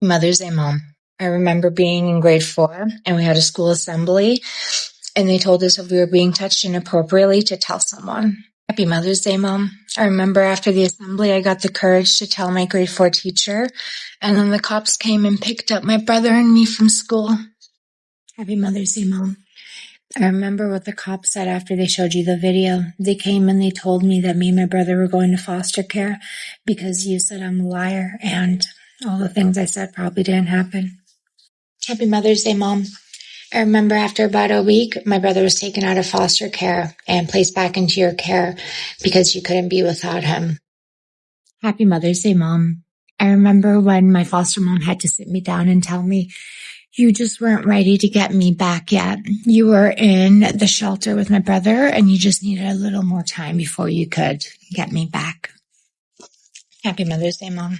Mother's Day, Mom. I remember being in grade 4 and we had a school assembly and they told us if we were being touched inappropriately to tell someone. Happy Mother's Day, Mom. I remember after the assembly, I got the courage to tell my grade 4 teacher, and then the cops came and picked up my brother and me from school. Happy Mother's Day, Mom. I remember what the cops said after they showed you the video. They came and they told me that me and my brother were going to foster care because you said I'm a liar and all the things I said probably didn't happen. Happy Mother's Day, Mom. I remember after about a week, my brother was taken out of foster care and placed back into your care because you couldn't be without him. Happy Mother's Day, Mom. I remember when my foster mom had to sit me down and tell me, you just weren't ready to get me back yet. You were in the shelter with my brother and you just needed a little more time before you could get me back. Happy Mother's Day, Mom.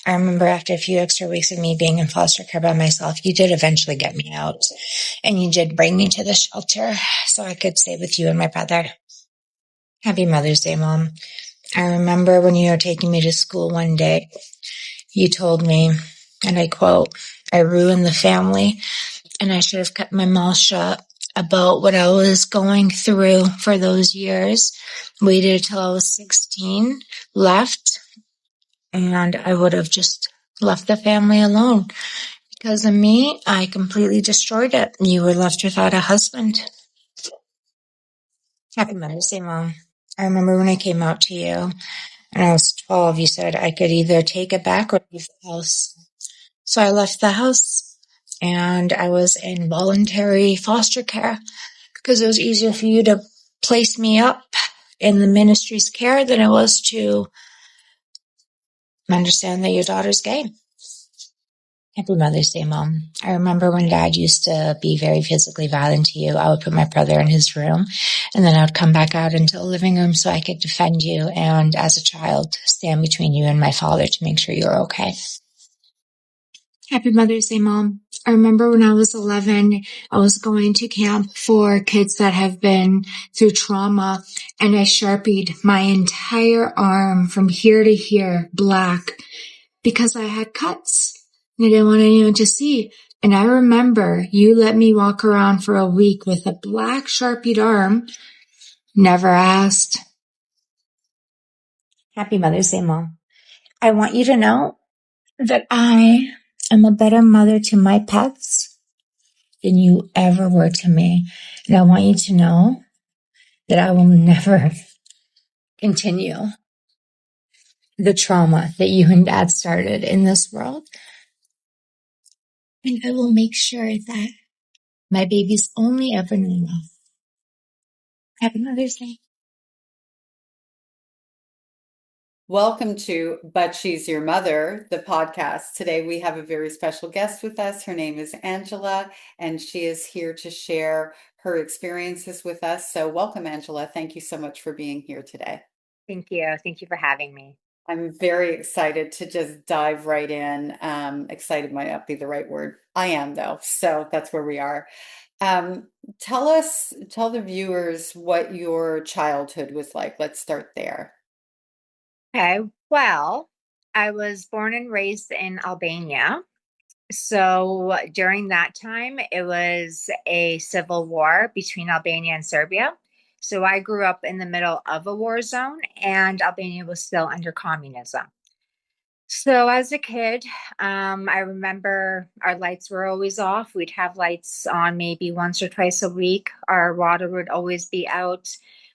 I remember after a few extra weeks of me being in foster care by myself, you did eventually get me out and you did bring me to the shelter so I could stay with you and my brother. Happy Mother's Day, Mom. I remember when you were taking me to school one day, you told me, and I quote, I ruined the family and I should have kept my mouth shut about what I was going through for those years, waited till I was 16, left, and I would have just left the family alone. Because of me, I completely destroyed it. You were left without a husband. Happy Mother's Day, Mom. I remember when I came out to you, and I was 12, you said I could either take it back or leave the house. So I left the house, and I was in voluntary foster care because it was easier for you to place me up in the ministry's care than it was to understand that your daughter's gay. Happy Mother's Day, Mom. I remember when Dad used to be very physically violent to you, I would put my brother in his room, and then I would come back out into the living room so I could defend you and, as a child, stand between you and my father to make sure you were okay. Happy Mother's Day, Mom. I remember when I was 11, I was going to camp for kids that have been through trauma, and I Sharpied my entire arm from here to here black because I had cuts. I didn't want anyone to see. And I remember you let me walk around for a week with a black Sharpied arm. Never asked. Happy Mother's Day, Mom. I want you to know that I am a better mother to my pets than you ever were to me. And I want you to know that I will never continue the trauma that you and Dad started in this world. And I will make sure that my babies only ever know love. Happy Mother's Day. Welcome to But She's Your Mother, the podcast. Today we have a very special guest with us. Her name is Angela, and she is here to share her experiences with us. So welcome, Angela. Thank you so much for being here today. Thank you. Thank you for having me. I'm very excited to just dive right in. Excited might not be the right word. I am, though. So that's where we are. Tell the viewers what your childhood was like. Let's start there. Okay. Well, I was born and raised in Albania. So during that time, it was a civil war between Albania and Serbia. So I grew up in the middle of a war zone, and Albania was still under communism. So as a kid, I remember our lights were always off. We'd have lights on maybe once or twice a week. Our water would always be out.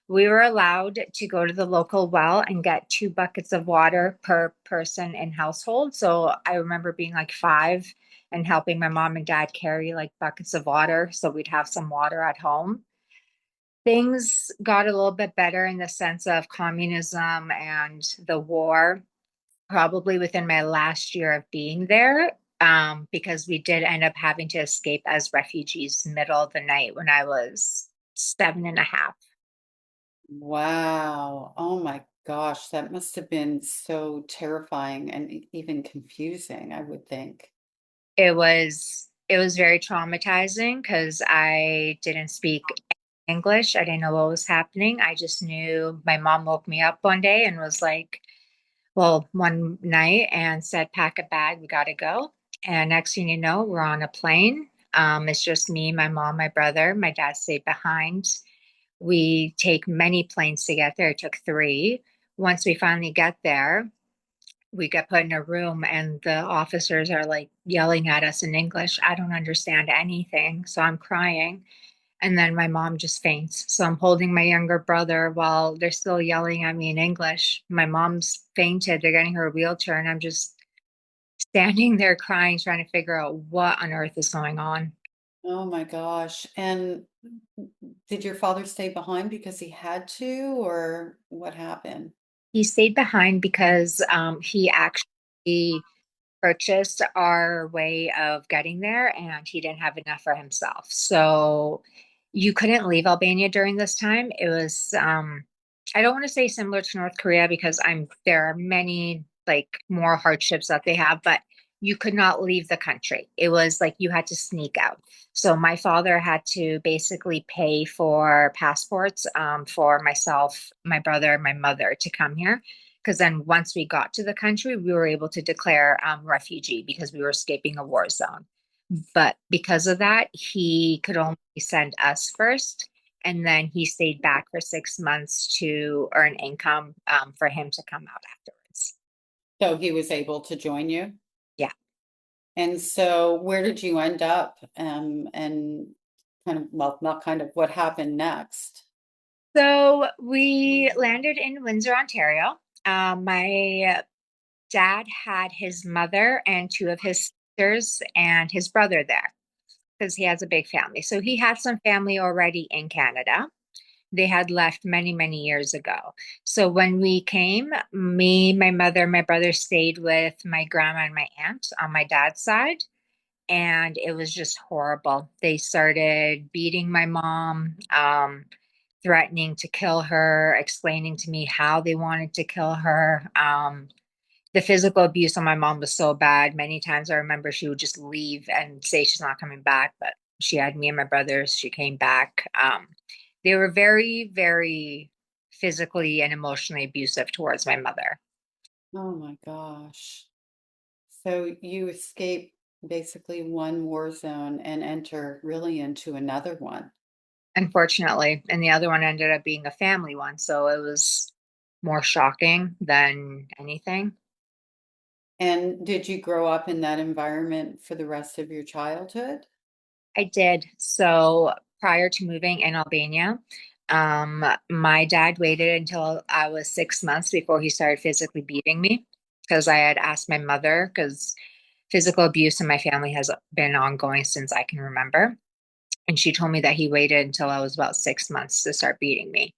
We were allowed to go to the local well and get 2 buckets of water per person in household. So I remember being like 5 and helping my mom and dad carry like buckets of water so we'd have some water at home. Things got a little bit better in the sense of communism and the war, probably within my last year of being there, because we did end up having to escape as refugees middle of the night when I was 7.5. Wow. Oh my gosh, that must have been so terrifying and even confusing, I would think. It was very traumatizing because I didn't speak English. I didn't know what was happening. I just knew my mom woke me up one day and was like, well, one night and said, pack a bag, we got to go. And next thing you know, we're on a plane. It's just me, my mom, my brother. My dad stayed behind. We take many planes to get there. It took three. Once we finally get there, we get put in a room and the officers are like yelling at us in English. I don't understand anything. So I'm crying. And then my mom just faints. So I'm holding my younger brother while they're still yelling at me in English. My mom's fainted. They're getting her a wheelchair, and I'm just standing there crying, trying to figure out what on earth is going on. Oh my gosh. And did your father stay behind because he had to, or what happened? He stayed behind because he actually purchased our way of getting there and he didn't have enough for himself. So you couldn't leave Albania during this time. It was I don't want to say similar to North Korea because there are many like more hardships that they have, but you could not leave the country. It was like you had to sneak out. So my father had to basically pay for passports for myself, my brother, my mother to come here because then once we got to the country, we were able to declare refugee because we were escaping a war zone. But because of that, he could only send us first. And then he stayed back for 6 months to earn income for him to come out afterwards. So he was able to join you? Yeah. And so where did you end up? And kind of, well, not kind of, what happened next? So we landed in Windsor, Ontario. My dad had his mother and two of his sisters and his brother there because he has a big family. So he had some family already in Canada. They had left many, many years ago. So when we came, me, my mother, my brother stayed with my grandma and my aunt on my dad's side. And it was just horrible. They started beating my mom, threatening to kill her, explaining to me how they wanted to kill her. The physical abuse on my mom was so bad. Many times I remember she would just leave and say she's not coming back, but she had me and my brothers. She came back. They were very, very physically and emotionally abusive towards my mother. Oh my gosh. So you escape basically one war zone and enter really into another one. Unfortunately. And the other one ended up being a family one. So it was more shocking than anything. And did you grow up in that environment for the rest of your childhood? I did. So prior to moving in Albania, my dad waited until I was 6 months before he started physically beating me because I had asked my mother because physical abuse in my family has been ongoing since I can remember. And she told me that he waited until I was about 6 months to start beating me.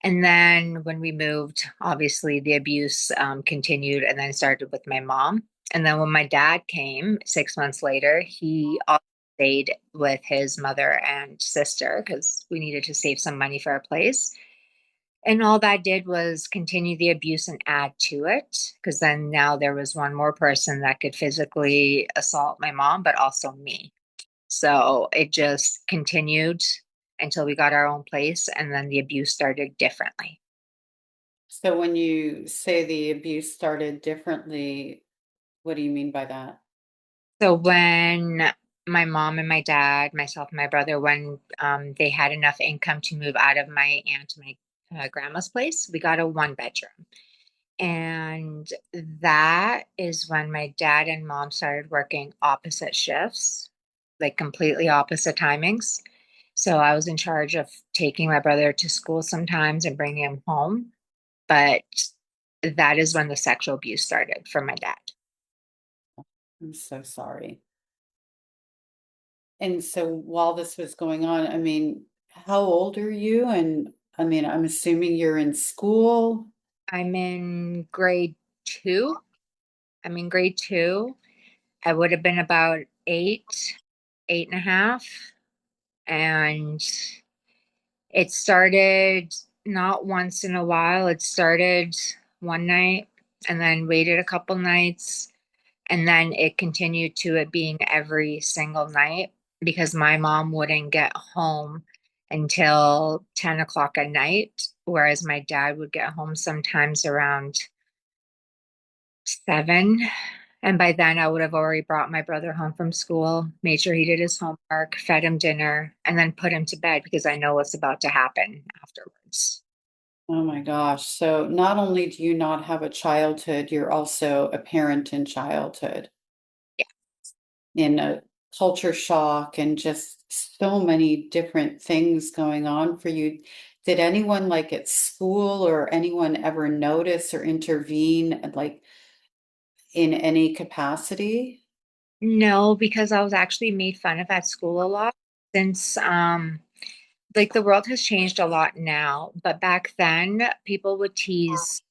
And then when we moved, obviously the abuse continued and then started with my mom. And then when my dad came 6 months later, he also stayed with his mother and sister because we needed to save some money for a place. And all that did was continue the abuse and add to it because then now there was one more person that could physically assault my mom, but also me. So it just continued until we got our own place, and then the abuse started differently. So when you say the abuse started differently, what do you mean by that? So when my mom and my dad, myself and my brother, when they had enough income to move out of my aunt and my grandma's place, we got a one bedroom. And that is when my dad and mom started working opposite shifts, like completely opposite timings. So I was in charge of taking my brother to school sometimes and bringing him home. But that is when the sexual abuse started from my dad. I'm so sorry. And so while this was going on, I mean, how old are you? And I mean, I'm assuming you're in school. I'm in grade two. I'm in grade two. I would have been about eight, 8.5. And it started not once in a while. It started one night and then waited a couple nights. And then it continued to it being every single night because my mom wouldn't get home until 10 o'clock at night, whereas my dad would get home sometimes around 7. And by then, I would have already brought my brother home from school, made sure he did his homework, fed him dinner, and then put him to bed because I know what's about to happen afterwards. Oh my gosh. So not only do you not have a childhood, you're also a parent in childhood, Yeah. in a culture shock and just so many different things going on for you. Did anyone like at school or anyone ever notice or intervene like in any capacity? No, because I was actually made fun of at school a lot since like the world has changed a lot now, but back then people would tease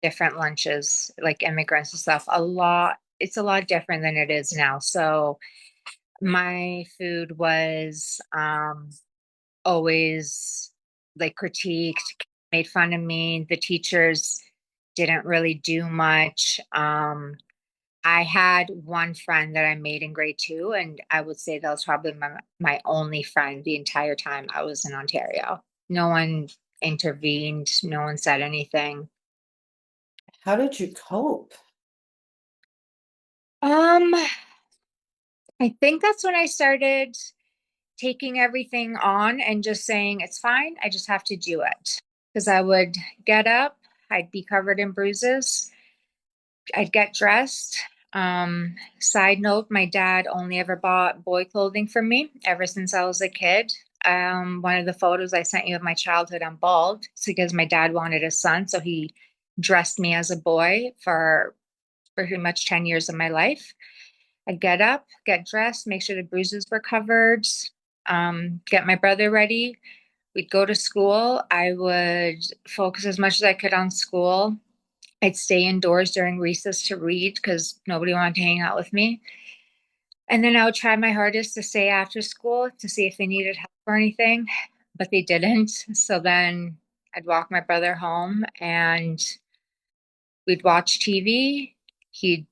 different lunches, like immigrants and stuff, a lot. It's a lot different than it is now. So my food was always like critiqued, made fun of me. The teachers didn't really do much. I had one friend that I made in grade two, and I would say that was probably my only friend the entire time I was in Ontario. No one intervened, no one said anything. How did you cope? Um, I think that's when I started taking everything on and just saying, it's fine, I just have to do it. Because I would get up, I'd be covered in bruises, I'd get dressed. Side note, my dad only ever bought boy clothing for me ever since I was a kid. One of the photos I sent you of my childhood, I'm bald. It's because my dad wanted a son, so he dressed me as a boy for pretty much 10 years of my life. I'd get up, get dressed, make sure the bruises were covered, get my brother ready. We'd go to school. I would focus as much as I could on school. I'd stay indoors during recess to read because nobody wanted to hang out with me. And then I would try my hardest to stay after school to see if they needed help or anything, but they didn't. So then I'd walk my brother home and we'd watch TV. He'd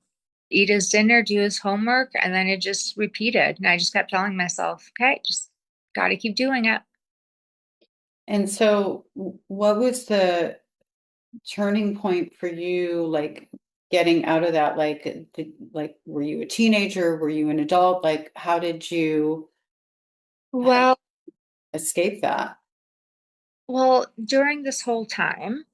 eat his dinner, do his homework, and then it just repeated. And I just kept telling myself, okay, just got to keep doing it. And so what was the turning point for you, like getting out of that? Like, were you a teenager? Were you an adult? Like, how did you Well, escape that? during this whole time,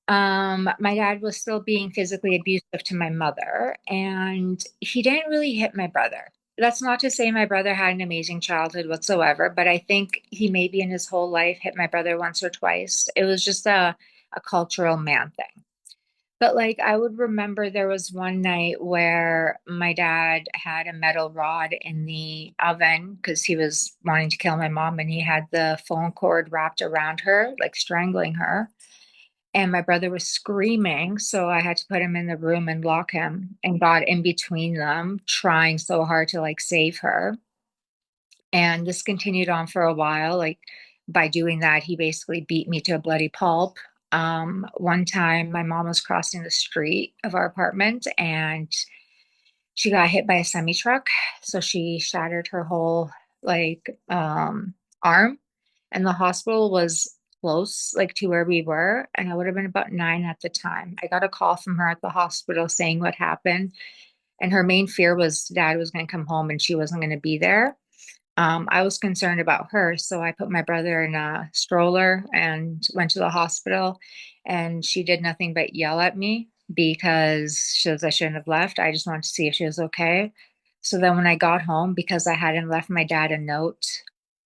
my dad was still being physically abusive to my mother, and he didn't really hit my brother. That's not to say my brother had an amazing childhood whatsoever, but I think he maybe in his whole life hit my brother once or twice. It was just a cultural man thing. But like I would remember there was one night where my dad had a metal rod in the oven because he was wanting to kill my mom and he had the phone cord wrapped around her, like strangling her. And my brother was screaming, so I had to put him in the room and lock him and got in between them, trying so hard to like save her. And this continued on for a while. Like by doing that, he basically beat me to a bloody pulp. One time, my mom was crossing the street of our apartment and she got hit by a semi truck. So she shattered her whole like arm, and the hospital was close, like to where we were. And I would have been about 9 at the time. I got a call from her at the hospital saying what happened. And her main fear was dad was going to come home and she wasn't going to be there. I was concerned about her, so I put my brother in a stroller and went to the hospital. And she did nothing but yell at me because she says I shouldn't have left. I just wanted to see if she was okay. So then when I got home, because I hadn't left my dad a note,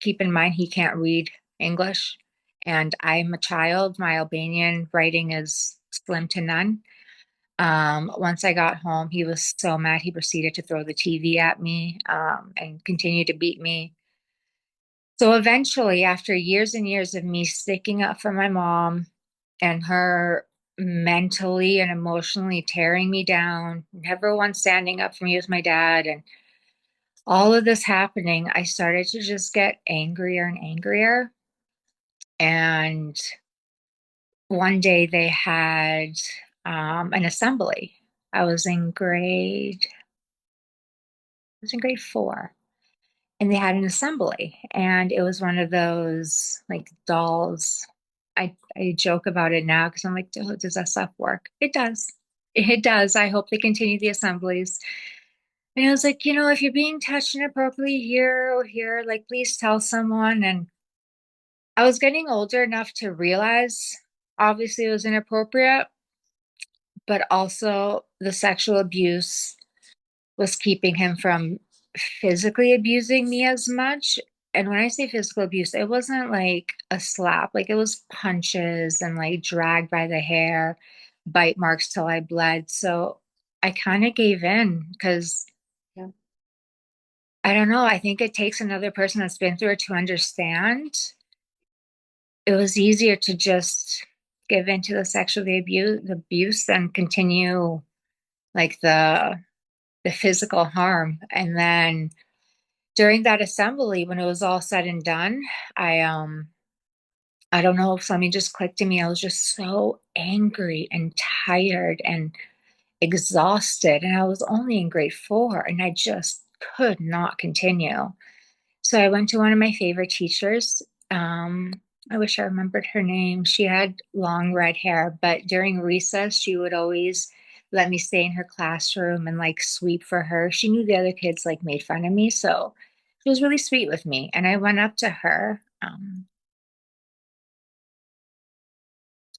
keep in mind he can't read English, and I'm a child. My Albanian writing is slim to none. Once I got home, he was so mad he proceeded to throw the TV at me, and continue to beat me. So eventually, after years and years of me sticking up for my mom and her mentally and emotionally tearing me down, never once standing up for me as my dad, and all of this happening, I started to just get angrier and angrier. And one day they had an assembly. I was in grade, I was in grade four, and they had an assembly, and it was one of those like dolls. I joke about it now because I'm like, oh, does that stuff work? It does. It does. I hope they continue the assemblies. And I was like, if you're being touched inappropriately here or here, like, please tell someone. And I was getting older enough to realize, obviously, it was inappropriate, but also the sexual abuse was keeping him from physically abusing me as much. And when I say physical abuse, it wasn't like a slap, like it was punches and like dragged by the hair, bite marks till I bled. So I kind of gave in because Yeah. I don't know. I think it takes another person that's been through it to understand. It was easier to just give in to the abuse than continue like the physical harm. And then during that assembly, when it was all said and done, I don't know if something just clicked in me. I was just so angry and tired and exhausted. And I was only in grade 4 and I just could not continue. So I went to one of my favorite teachers. Um, I wish I remembered her name. She had long red hair, but during recess, she would always let me stay in her classroom and like sweep for her. She knew the other kids like made fun of me, so she was really sweet with me. And I went up to her,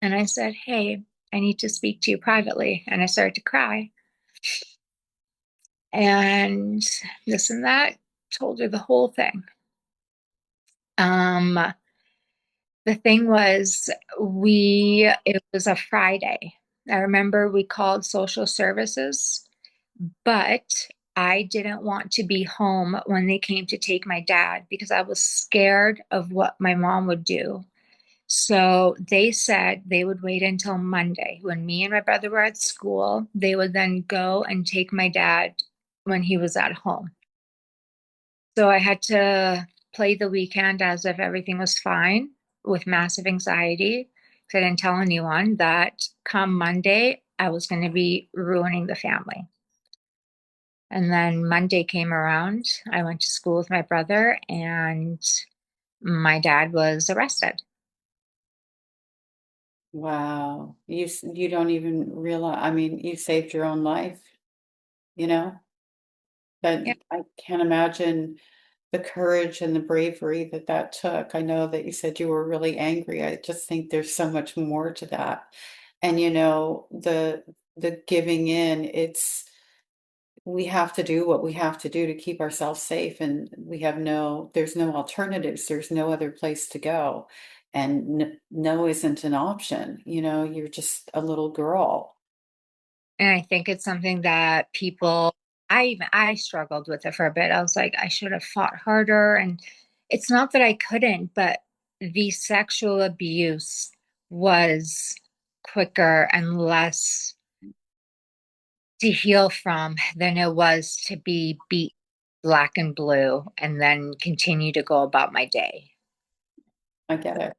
and I said, "Hey, I need to speak to you privately." And I started to cry. And this and that, told her the whole thing. Um, The thing was, it was a Friday. I remember we called social services, but I didn't want to be home when they came to take my dad because I was scared of what my mom would do. So they said they would wait until Monday when me and my brother were at school. They would then go and take my dad when he was at home. So I had to play the weekend as if everything was fine with massive anxiety because I didn't tell anyone that come Monday, I was going to be ruining the family. And then Monday came around. I went to school with my brother, and my dad was arrested. Wow. You don't even realize, I mean, you saved your own life, you know? But Yeah. I can't imagine the courage and the bravery that that took. I know that you said you were really angry. I just think there's so much more to that. And the giving in, it's we have to do what we have to do to keep ourselves safe, and there's no alternatives. There's no other place to go. And no isn't an option. You're just a little girl. And I think it's something that I struggled with it for a bit. I was like, I should have fought harder. And it's not that I couldn't, but the sexual abuse was quicker and less to heal from than it was to be beat black and blue and then continue to go about my day. I get it.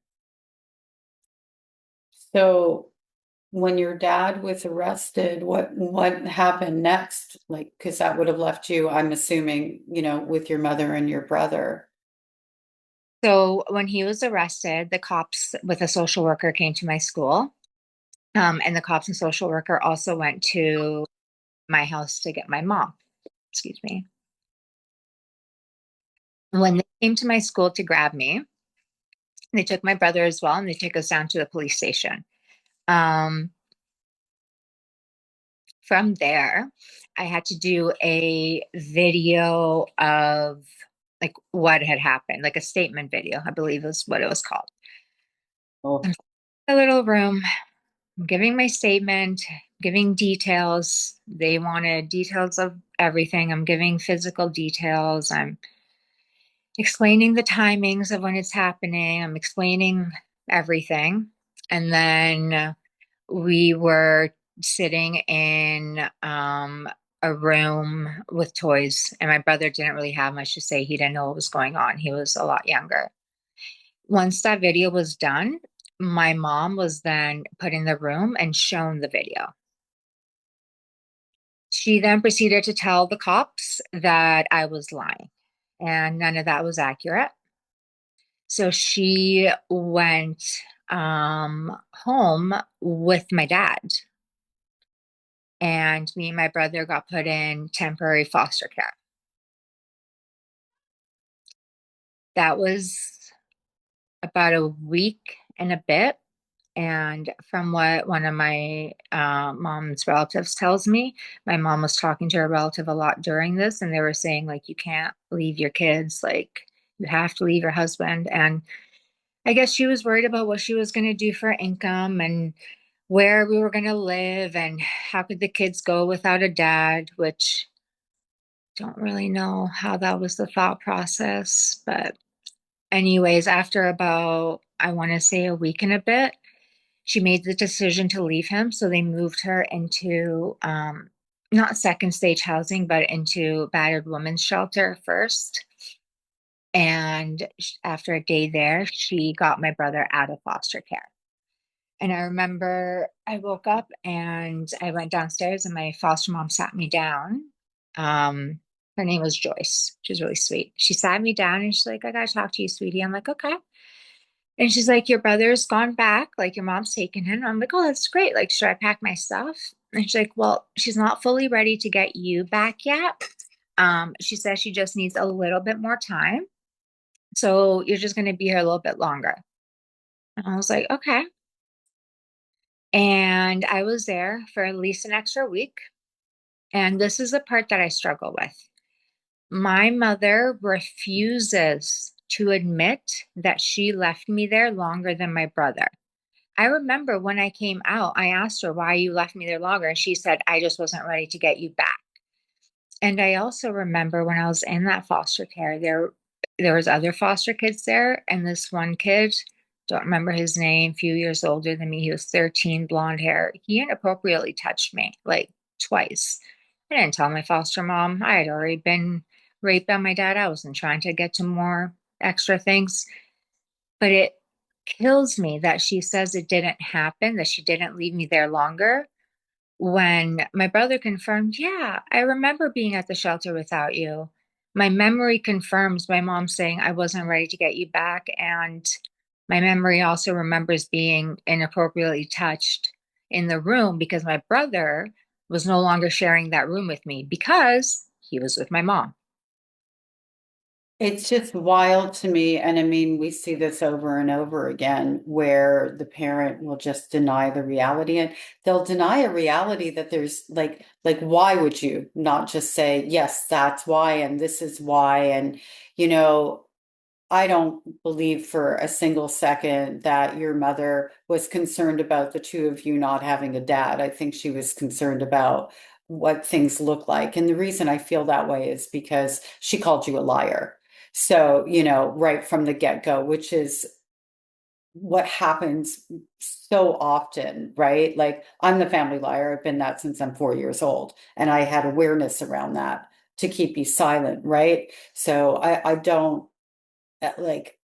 So when your dad was arrested, what happened next? Like, because that would have left you, I'm assuming, with your mother and your brother. So when he was arrested, the cops with a social worker came to my school. And the cops and social worker also went to my house to get my mom. Excuse me. When they came to my school to grab me, they took my brother as well, and they took us down to the police station. Um, from there, I had to do a video of like what had happened, like a statement video, I believe is what it was called. Oh, I'm in a little room, I'm giving my statement, giving details. They wanted details of everything. I'm giving physical details. I'm explaining the timings of when it's happening. I'm explaining everything. And then we were sitting in a room with toys, and my brother didn't really have much to say. He didn't know what was going on. He was a lot younger. Once that video was done, my mom was then put in the room and shown the video. She then proceeded to tell the cops that I was lying, and none of that was accurate. So she went home with my dad. and me and my brother got put in temporary foster care. That was about a week and a bit. And from what one of my mom's relatives tells me, my mom was talking to her relative a lot during this, and they were saying, like, you can't leave your kids, like, you have to leave your husband. And I guess she was worried about what she was going to do for income and where we were going to live and how could the kids go without a dad, which don't really know how that was the thought process. But anyways, after about, I want to say a week and a bit, she made the decision to leave him. So they moved her into not second stage housing, but into battered women's shelter first. And after a day there, she got my brother out of foster care. And I remember I woke up and I went downstairs and my foster mom sat me down. Her name was Joyce. She was really sweet. She sat me down and she's like, I gotta talk to you, sweetie. I'm like, okay. And she's like, your brother's gone back, like your mom's taken him. I'm like, oh, that's great. Like, should I pack my stuff? And she's like, well, she's not fully ready to get you back yet. She says she just needs a little bit more time. So you're just going to be here a little bit longer. And I was like, okay. And I was there for at least an extra week. And this is the part that I struggle with. My mother refuses to admit that she left me there longer than my brother. I remember when I came out, I asked her why you left me there longer. And she said, I just wasn't ready to get you back. And I also remember when I was in that foster care, there was other foster kids there, and this one kid, don't remember his name, a few years older than me. He was 13, blonde hair. He inappropriately touched me like twice. I didn't tell my foster mom. I had already been raped by my dad. I wasn't trying to get to more extra things. But it kills me that she says it didn't happen, that she didn't leave me there longer. When my brother confirmed, yeah, I remember being at the shelter without you. My memory confirms my mom saying I wasn't ready to get you back. And my memory also remembers being inappropriately touched in the room because my brother was no longer sharing that room with me because he was with my mom. It's just wild to me. And I mean, we see this over and over again where the parent will just deny the reality, and they'll deny a reality that there's why would you not just say, yes, that's why, and this is why? And, you know, I don't believe for a single second that your mother was concerned about the two of you not having a dad. I think she was concerned about what things look like. And the reason I feel that way is because she called you a liar. So, you know, right from the get-go, which is what happens so often, right? Like, I'm the family liar. I've been that since I'm 4 years old. And I had awareness around that to keep you silent, right? So I don't like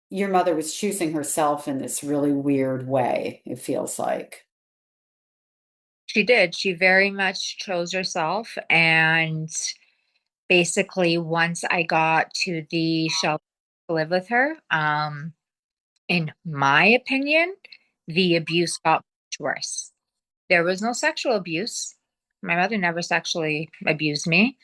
your mother was choosing herself in this really weird way, it feels like. She did. She very much chose herself. And basically, once I got to the shelter to live with her, in my opinion, the abuse got much worse. There was no sexual abuse. My mother never sexually abused me.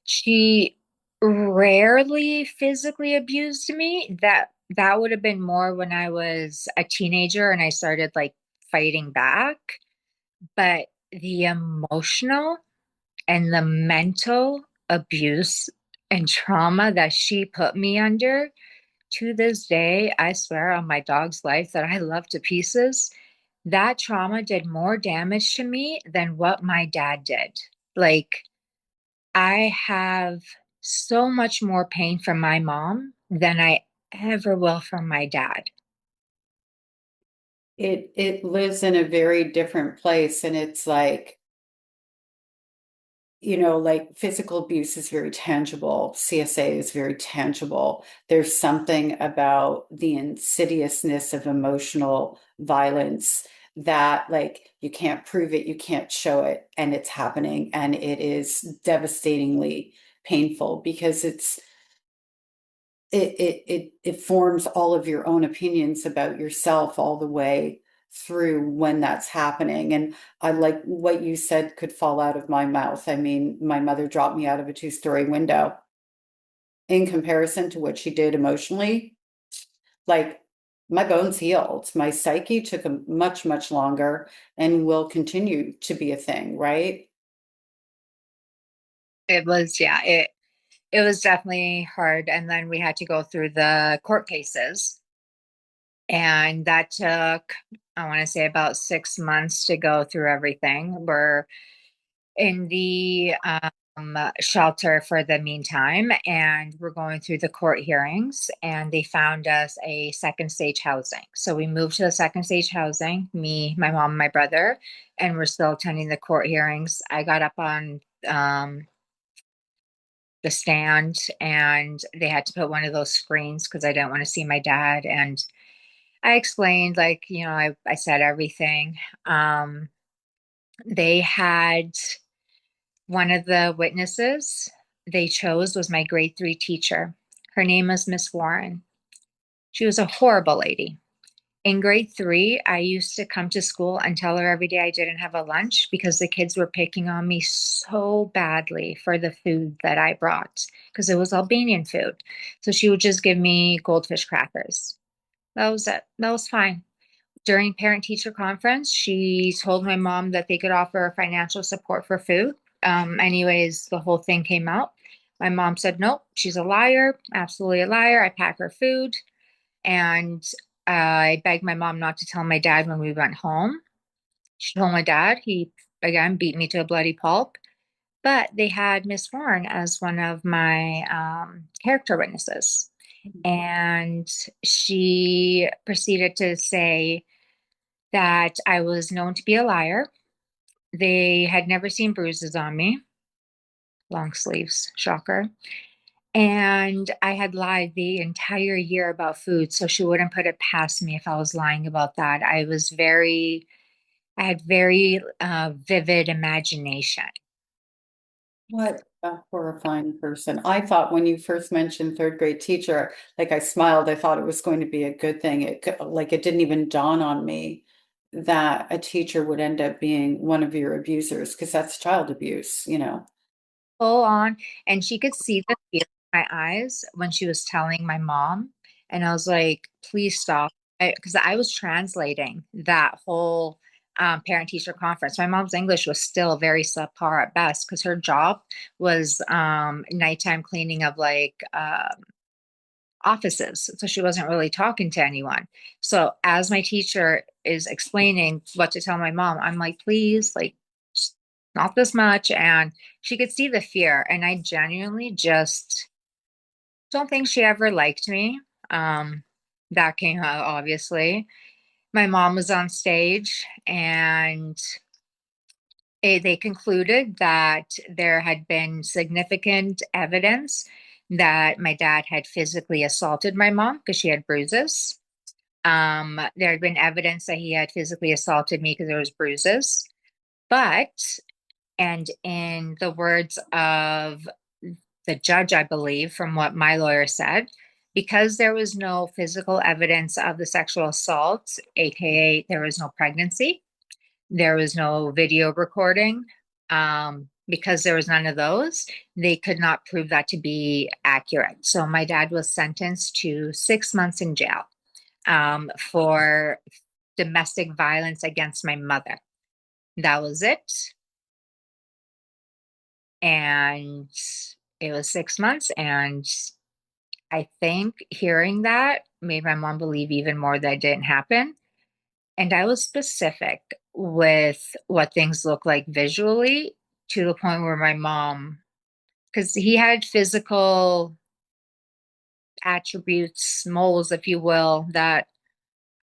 She rarely physically abused me. That would have been more when I was a teenager and I started like fighting back. But the emotional and the mental abuse and trauma that she put me under, to this day, I swear on my dog's life that I love to pieces, that trauma did more damage to me than what my dad did. Like, I have so much more pain from my mom than I ever will from my dad. It lives in a very different place, and it's like, you know, like physical abuse is very tangible. CSA is very tangible. There's something about the insidiousness of emotional violence that, like, you can't prove it, you can't show it, and it's happening, and it is devastatingly painful because it forms all of your own opinions about yourself all the way through when that's happening. And I like what you said could fall out of my mouth. I mean, my mother dropped me out of a two-story window. In comparison to what she did emotionally, like my bones healed. My psyche took a much, much longer and will continue to be a thing, right? It was, yeah, it was definitely hard. And then we had to go through the court cases. And that took, I want to say, about 6 months to go through everything. We're in the shelter for the meantime, and we're going through the court hearings, and they found us a second stage housing. So we moved to the second stage housing, me, my mom, and my brother, and we're still attending the court hearings. I got up on the stand, and they had to put one of those screens because I didn't want to see my dad. And I explained, like, I said everything. They had one of the witnesses they chose was my grade 3 teacher. Her name was Miss Warren. She was a horrible lady. In grade 3, I used to come to school and tell her every day I didn't have a lunch because the kids were picking on me so badly for the food that I brought because it was Albanian food. So she would just give me goldfish crackers. That was it. That was fine. During parent teacher conference, she told my mom that they could offer financial support for food. Anyways, the whole thing came out. My mom said, nope, she's a liar, absolutely a liar. I pack her food. And I begged my mom not to tell my dad when we went home. She told my dad. He, again, beat me to a bloody pulp. But they had Miss Warren as one of my character witnesses. And she proceeded to say that I was known to be a liar. They had never seen bruises on me, long sleeves, shocker. And I had lied the entire year about food, so she wouldn't put it past me if I was lying about that. I had very vivid imagination. What a horrifying person. I thought when you first mentioned third grade teacher, like I smiled, I thought it was going to be a good thing. Like it didn't even dawn on me that a teacher would end up being one of your abusers because that's child abuse, you know. Full on, and she could see the fear in my eyes when she was telling my mom, and I was like, please stop, because I was translating that whole parent teacher conference. My mom's English was still very subpar at best because her job was nighttime cleaning of like offices, so she wasn't really talking to anyone. So as my teacher is explaining what to tell my mom, I'm like, please, like, just not this much. And she could see the fear, and I genuinely just don't think she ever liked me. That came out, obviously. My mom was on stage, and they concluded that there had been significant evidence that my dad had physically assaulted my mom because she had bruises. There had been evidence that he had physically assaulted me because there was bruises. But, and in the words of the judge, I believe, from what my lawyer said, because there was no physical evidence of the sexual assault, aka there was no pregnancy, there was no video recording. Because there was none of those, they could not prove that to be accurate. So my dad was sentenced to 6 months in jail for domestic violence against my mother. That was it. And it was 6 months. And I think hearing that made my mom believe even more that it didn't happen. And I was specific with what things look like visually to the point where my mom, because he had physical attributes, moles, if you will, that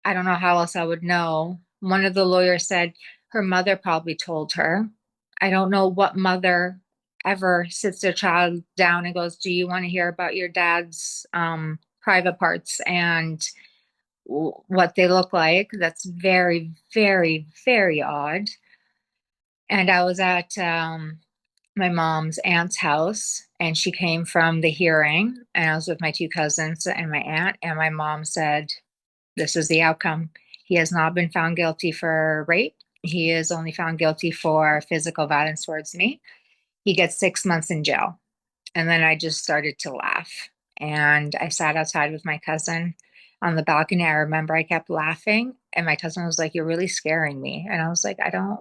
I don't know how else I would know. One of the lawyers said her mother probably told her. I don't know what mother ever sits their child down and goes, do you want to hear about your dad's private parts and what they look like? That's very, very, very odd. And I was at my mom's aunt's house, and she came from the hearing, and I was with my two cousins and my aunt, and my mom said, this is the outcome. He has not been found guilty for rape. He is only found guilty for physical violence towards me. He gets 6 months in jail. And then I just started to laugh. And I sat outside with my cousin on the balcony. I remember I kept laughing, and my cousin was like, "You're really scaring me." And I was like, I don't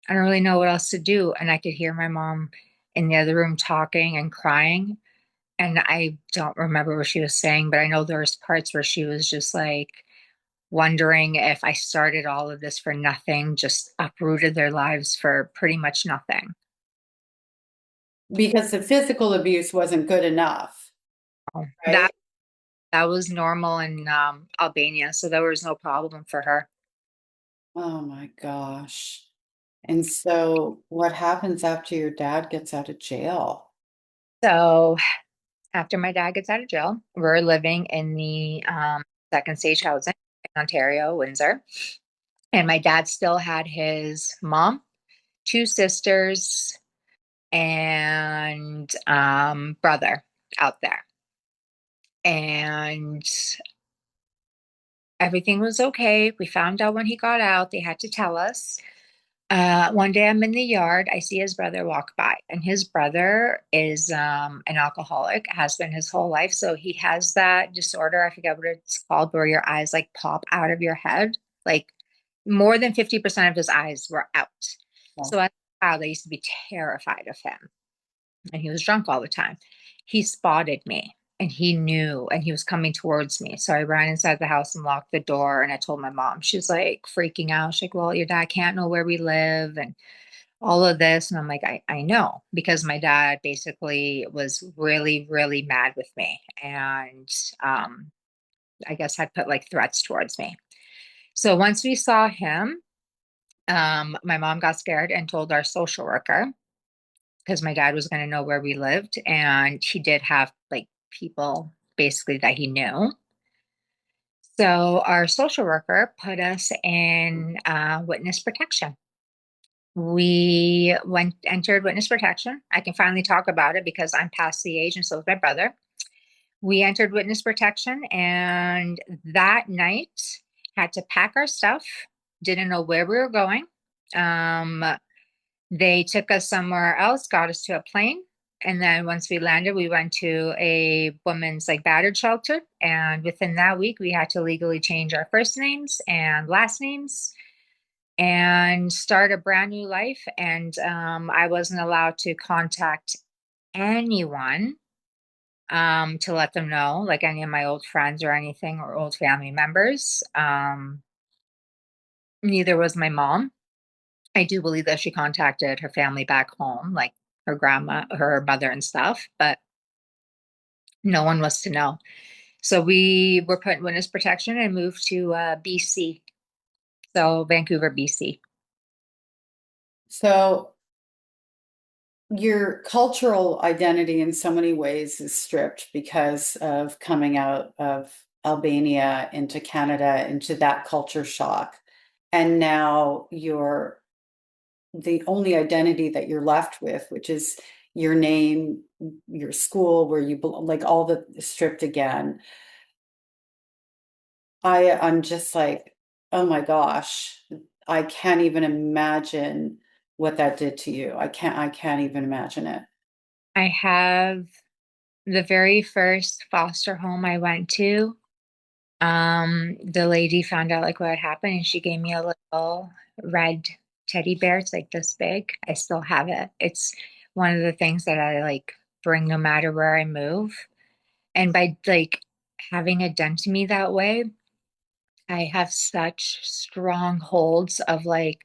really know what else to do. And I could hear my mom in the other room talking and crying. And I don't remember what she was saying, but I know there was parts where she was just like wondering if I started all of this for nothing, just uprooted their lives for pretty much nothing. Because the physical abuse wasn't good enough, That right? that was normal in Albania, so there was no problem for her. Oh my gosh. And so what happens after your dad gets out of jail? So after my dad gets out of jail, we're living in the second stage housing in Ontario, Windsor. And my dad still had his mom, two sisters, and brother out there. And everything was okay. We found out when he got out, they had to tell us. One day I'm in the yard, I see his brother walk by, and his brother is an alcoholic, has been his whole life. So he has that disorder, I forget what it's called, where your eyes like pop out of your head. Like more than 50% of his eyes were out. Yeah. So as a child, I used to be terrified of him, and he was drunk all the time. He spotted me and he knew, and he was coming towards me. So I ran inside the house and locked the door, and I told my mom. She's like freaking out. She's like, "Well, your dad can't know where we live and all of this." And I'm like, I know, because my dad basically was really, really mad with me, and um, I guess had put like threats towards me. So once we saw him, my mom got scared and told our social worker, because my dad was going to know where we lived, and he did have like people basically that he knew. So our social worker put us in witness protection. We went entered witness protection. I can finally talk about it because I'm past the age, and so is my brother. We entered witness protection, and that night had to pack our stuff. Didn't know where we were going. Um, They took us somewhere else, got us to a plane. And then once we landed, we went to a women's like battered shelter. And within that week, we had to legally change our first names and last names and start a brand new life. And I wasn't allowed to contact anyone to let them know, like any of my old friends or anything, or old family members. Neither was my mom. I do believe that she contacted her family back home, like her grandma, her mother, and stuff, but no one was to know. So we were put in witness protection and moved to BC, so Vancouver, BC. So your cultural identity in so many ways is stripped because of coming out of Albania into Canada, into that culture shock. And now you're the only identity that you're left with, which is your name, your school, where you belong, like all the stripped again. I'm just like, oh my gosh, I can't even imagine what that did to you. I can't even imagine it. I have the very first foster home I went to. The lady found out like what had happened, and she gave me a little red teddy bear. It's like this big. I still have it. It's one of the things that I like bring no matter where I move. And by like having it done to me that way, I have such strong holds of like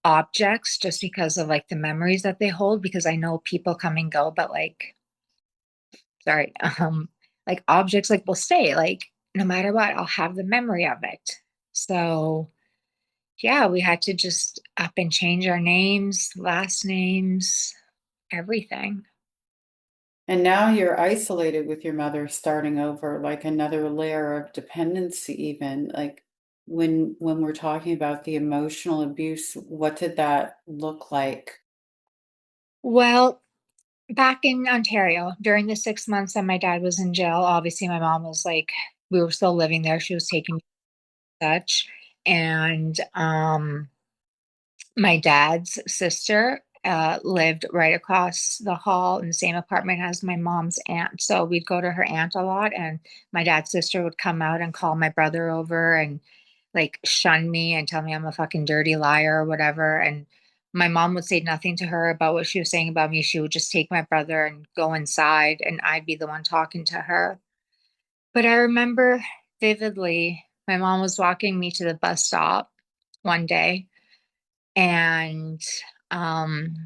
objects just because of like the memories that they hold, because I know people come and go, but like, sorry, like objects like will stay, like no matter what, I'll have the memory of it. So yeah, we had to just up and change our names, last names, everything. And now you're isolated with your mother, starting over, like another layer of dependency, even like when we're talking about the emotional abuse, what did that look like? Well, back in Ontario, during the 6 months that my dad was in jail, obviously my mom was like, we were still living there. She was taking me. such. And my dad's sister lived right across the hall in the same apartment as my mom's aunt. So we'd go to her aunt a lot, and my dad's sister would come out and call my brother over and like shun me and tell me I'm a fucking dirty liar or whatever. And my mom would say nothing to her about what she was saying about me. She would just take my brother and go inside, and I'd be the one talking to her. But I remember vividly my mom was walking me to the bus stop one day, and um,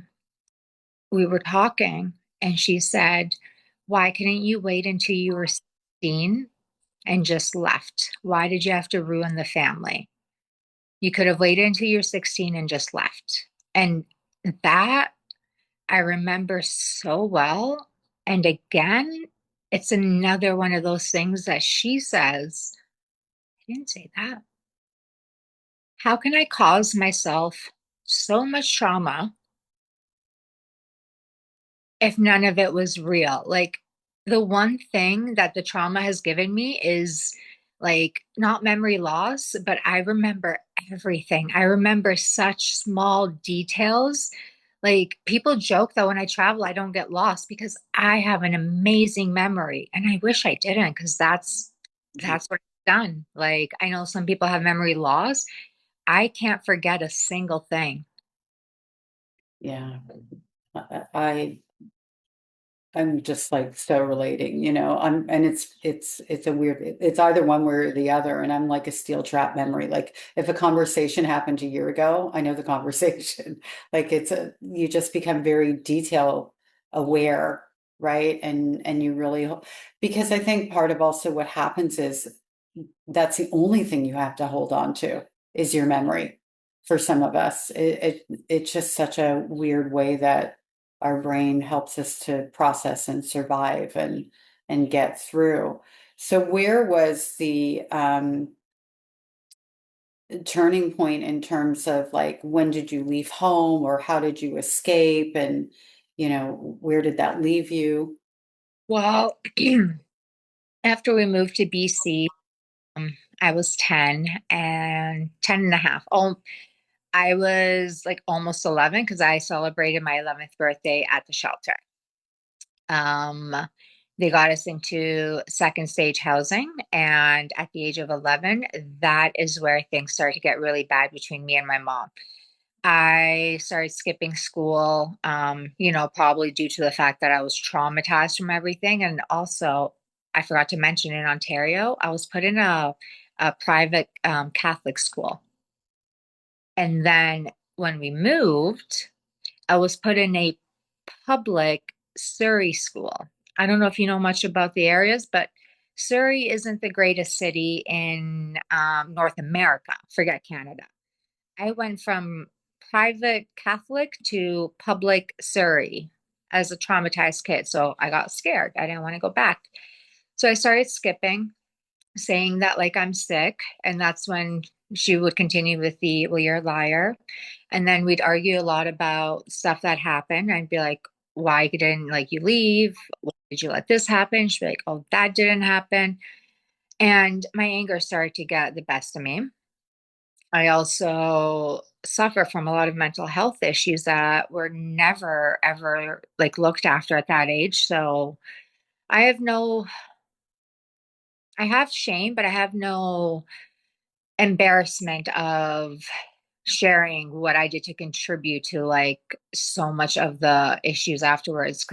we were talking, and she said, "Why couldn't you wait until you were 16 and just left? Why did you have to ruin the family? You could have waited until you're 16 and just left." And that I remember so well. And again, it's another one of those things that she says, I didn't say that. How can I cause myself so much trauma if none of it was real? Like, the one thing that the trauma has given me is like not memory loss, but I remember everything. I remember such small details. Like, people joke that when I travel, I don't get lost because I have an amazing memory. And I wish I didn't, because that's what I've done. Like, I know some people have memory loss. I can't forget a single thing. Yeah. I I'm just like so relating, and it's a weird, it's either one way or the other. And I'm like a steel trap memory. Like if a conversation happened a year ago, I know the conversation. Like you just become very detail aware, right? And you really, because I think part of also what happens is that's the only thing you have to hold on to is your memory. For some of us, it's just such a weird way that our brain helps us to process and survive and get through. So where was the turning point in terms of like when did you leave home or how did you escape, and where did that leave you? Well, after we moved to BC, I was 10 and 10 and a half. Oh, I was like almost 11 because I celebrated my 11th birthday at the shelter. Um, they got us into second stage housing, and at the age of 11, that is where things started to get really bad between me and my mom. I started skipping school, probably due to the fact that I was traumatized from everything. And also, I forgot to mention in Ontario, I was put in a private Catholic school. And then when we moved, I was put in a public Surrey school. I don't know if you know much about the areas, but Surrey isn't the greatest city in North America. Forget Canada. I went from private Catholic to public Surrey as a traumatized kid. So I got scared. I didn't want to go back. So I started skipping, saying that like I'm sick. And that's when she would continue with the, well, you're a liar. And then we'd argue a lot about stuff that happened. I'd be like, why didn't like you leave? Why did you let this happen? She'd be like, oh, that didn't happen. And my anger started to get the best of me. I also suffer from a lot of mental health issues that were never ever like looked after at that age. So I have no, I have shame, but I have no embarrassment of sharing what I did to contribute to like so much of the issues afterwards.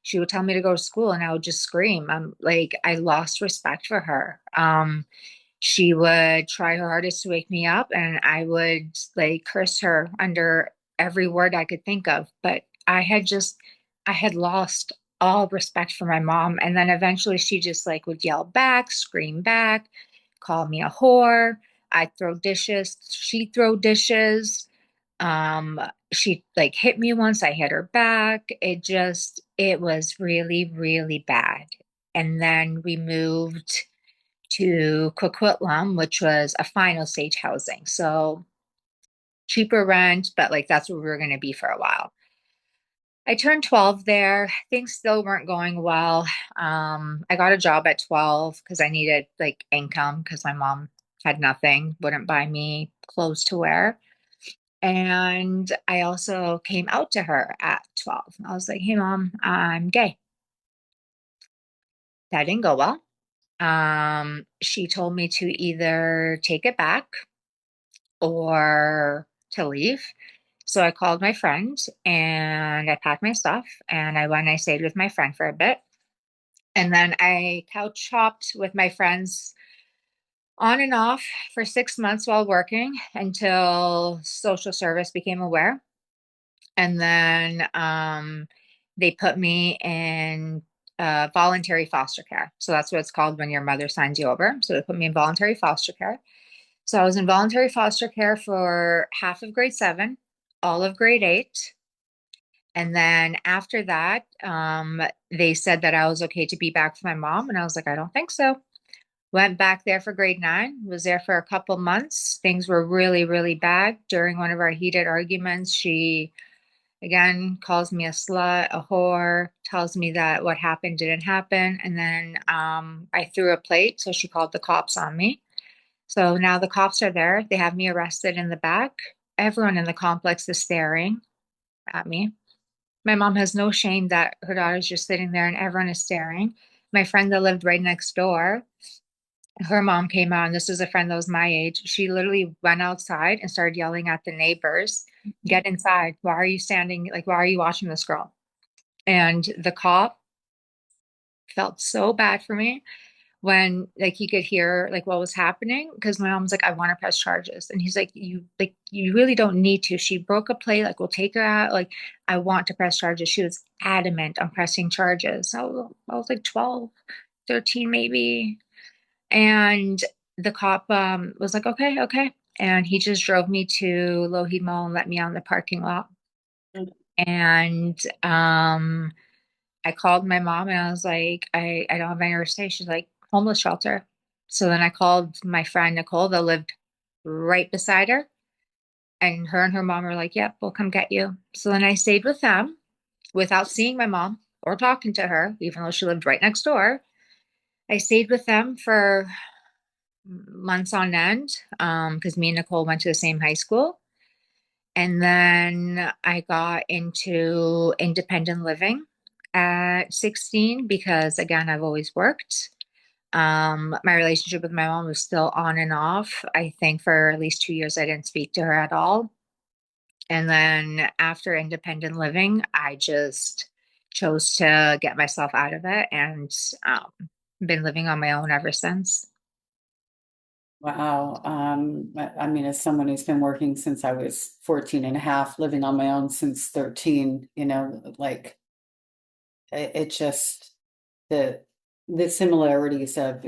She would tell me to go to school and I would just scream. I'm like, I lost respect for her. She would try her hardest to wake me up, and I would like curse her under every word I could think of. But I had lost all respect for my mom. And then eventually she just like would yell back, scream back, call me a whore. I'd throw dishes. She'd throw dishes. She like hit me once. I hit her back. It was really, really bad. And then we moved to Coquitlam, which was a final stage housing. So cheaper rent, but like that's where we were going to be for a while. I turned 12 there. Things still weren't going well. I got a job at 12 because I needed like income because my mom had nothing, wouldn't buy me clothes to wear. And I also came out to her at 12. I was like, hey, mom, I'm gay. That didn't go well. She told me to either take it back or to leave. So I called my friend and I packed my stuff and I went and I stayed with my friend for a bit. And then I couch hopped with my friends on and off for 6 months while working until social service became aware. And then they put me in voluntary foster care. So that's what it's called when your mother signs you over. So they put me in voluntary foster care. So I was in voluntary foster care for half of grade 7, all of grade 8. And then after that, they said that I was okay to be back with my mom. And I was like, I don't think so. Went back there for grade 9, was there for a couple months. Things were really, really bad. During one of our heated arguments, she again calls me a slut, a whore, tells me that what happened didn't happen. And then I threw a plate. So she called the cops on me. So now the cops are there. They have me arrested in the back. Everyone in the complex is staring at me. My mom has no shame that her daughter's just sitting there and everyone is staring. My friend that lived right next door, her mom came out, and this is a friend that was my age. She literally went outside and started yelling at the neighbors, get inside. Why are you standing? Like, why are you watching this girl? And the cop felt so bad for me when like he could hear like what was happening because my mom was like, I want to press charges. And he's like, you really don't need to. She broke a plate, like we'll take her out. Like, I want to press charges. She was adamant on pressing charges. So I was like 12, 13 maybe. And the cop was like, okay, okay. And he just drove me to Lougheed Mall and let me out in the parking lot. And I called my mom and I was like, I don't have anywhere to stay. She's like, homeless shelter. So then I called my friend Nicole that lived right beside her. And her mom were like, yep, we'll come get you. So then I stayed with them without seeing my mom or talking to her, even though she lived right next door. I stayed with them for months on end because me and Nicole went to the same high school. And then I got into independent living at 16 because, again, I've always worked. My relationship with my mom was still on and off. I think for at least 2 years, I didn't speak to her at all. And then after independent living, I just chose to get myself out of it and um, been living on my own ever since. Wow. I mean, as someone who's been working since I was 14 and a half, living on my own since 13, like it just the the similarities of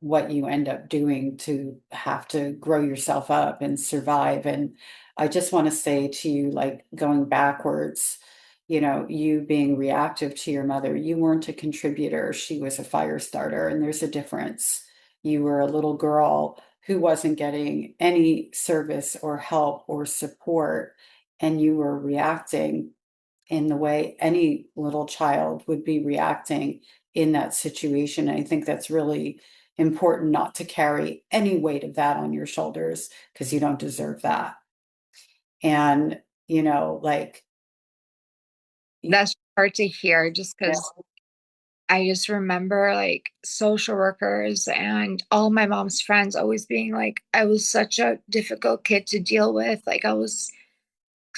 what you end up doing to have to grow yourself up and survive. And I just want to say to you, like going backwards, you being reactive to your mother, you weren't a contributor, she was a fire starter, and there's a difference. You were a little girl who wasn't getting any service or help or support, and you were reacting in the way any little child would be reacting in that situation. And I think that's really important, not to carry any weight of that on your shoulders because you don't deserve that. And, like, That's hard to hear just yeah, because I just remember like social workers and all my mom's friends always being like, I was such a difficult kid to deal with. Like, because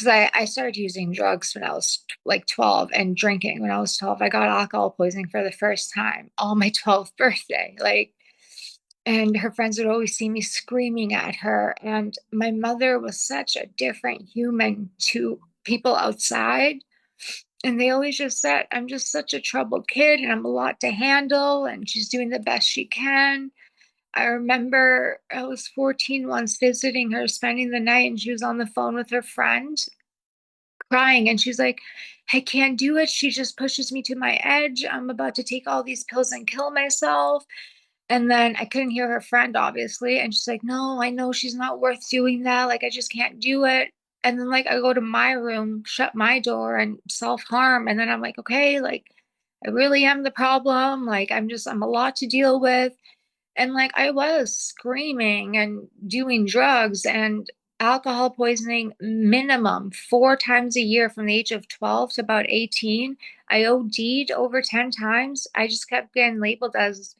I started using drugs when I was like 12 and drinking when I was 12. I got alcohol poisoning for the first time on my 12th birthday. Like, and her friends would always see me screaming at her. And my mother was such a different human to people outside. And they always just said, I'm just such a troubled kid and I'm a lot to handle. And she's doing the best she can. I remember I was 14 once visiting her, spending the night, and she was on the phone with her friend crying. And she's like, I can't do it. She just pushes me to my edge. I'm about to take all these pills and kill myself. And then I couldn't hear her friend, obviously. And she's like, no, I know she's not worth doing that. Like, I just can't do it. And then, like, I go to my room, shut my door, and self harm. And then I'm like, okay, like, I really am the problem. Like, I'm a lot to deal with. And like I was screaming and doing drugs and alcohol poisoning minimum 4 times a year from the age of 12 to about 18. I OD'd over 10 times. I just kept getting labeled as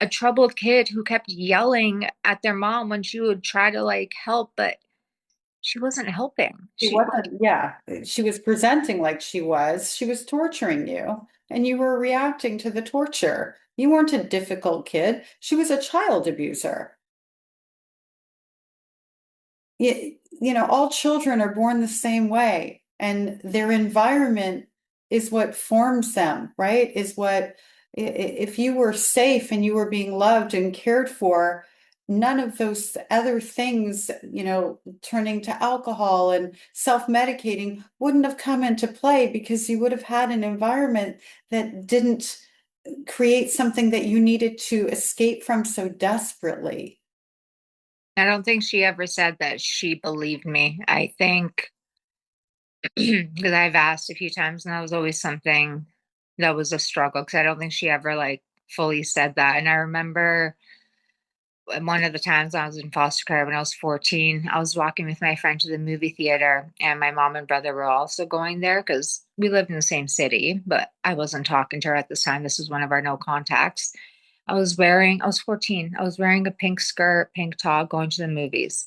a troubled kid who kept yelling at their mom when she would try to like help, but she wasn't helping. She wasn't, yeah. She was presenting like she was. She was torturing you, and you were reacting to the torture. You weren't a difficult kid. She was a child abuser. All children are born the same way, and their environment is what forms them, right? If you were safe and you were being loved and cared for, none of those other things, turning to alcohol and self-medicating wouldn't have come into play because you would have had an environment that didn't create something that you needed to escape from so desperately. I don't think she ever said that she believed me. I think because I've asked a few times, and that was always something that was a struggle because I don't think she ever like fully said that. And I remember one of the times I was in foster care when I was 14, I was walking with my friend to the movie theater, and my mom and brother were also going there because we lived in the same city, but I wasn't talking to her at this time. This was one of our no contacts. I was 14. I was wearing a pink skirt, pink top, going to the movies.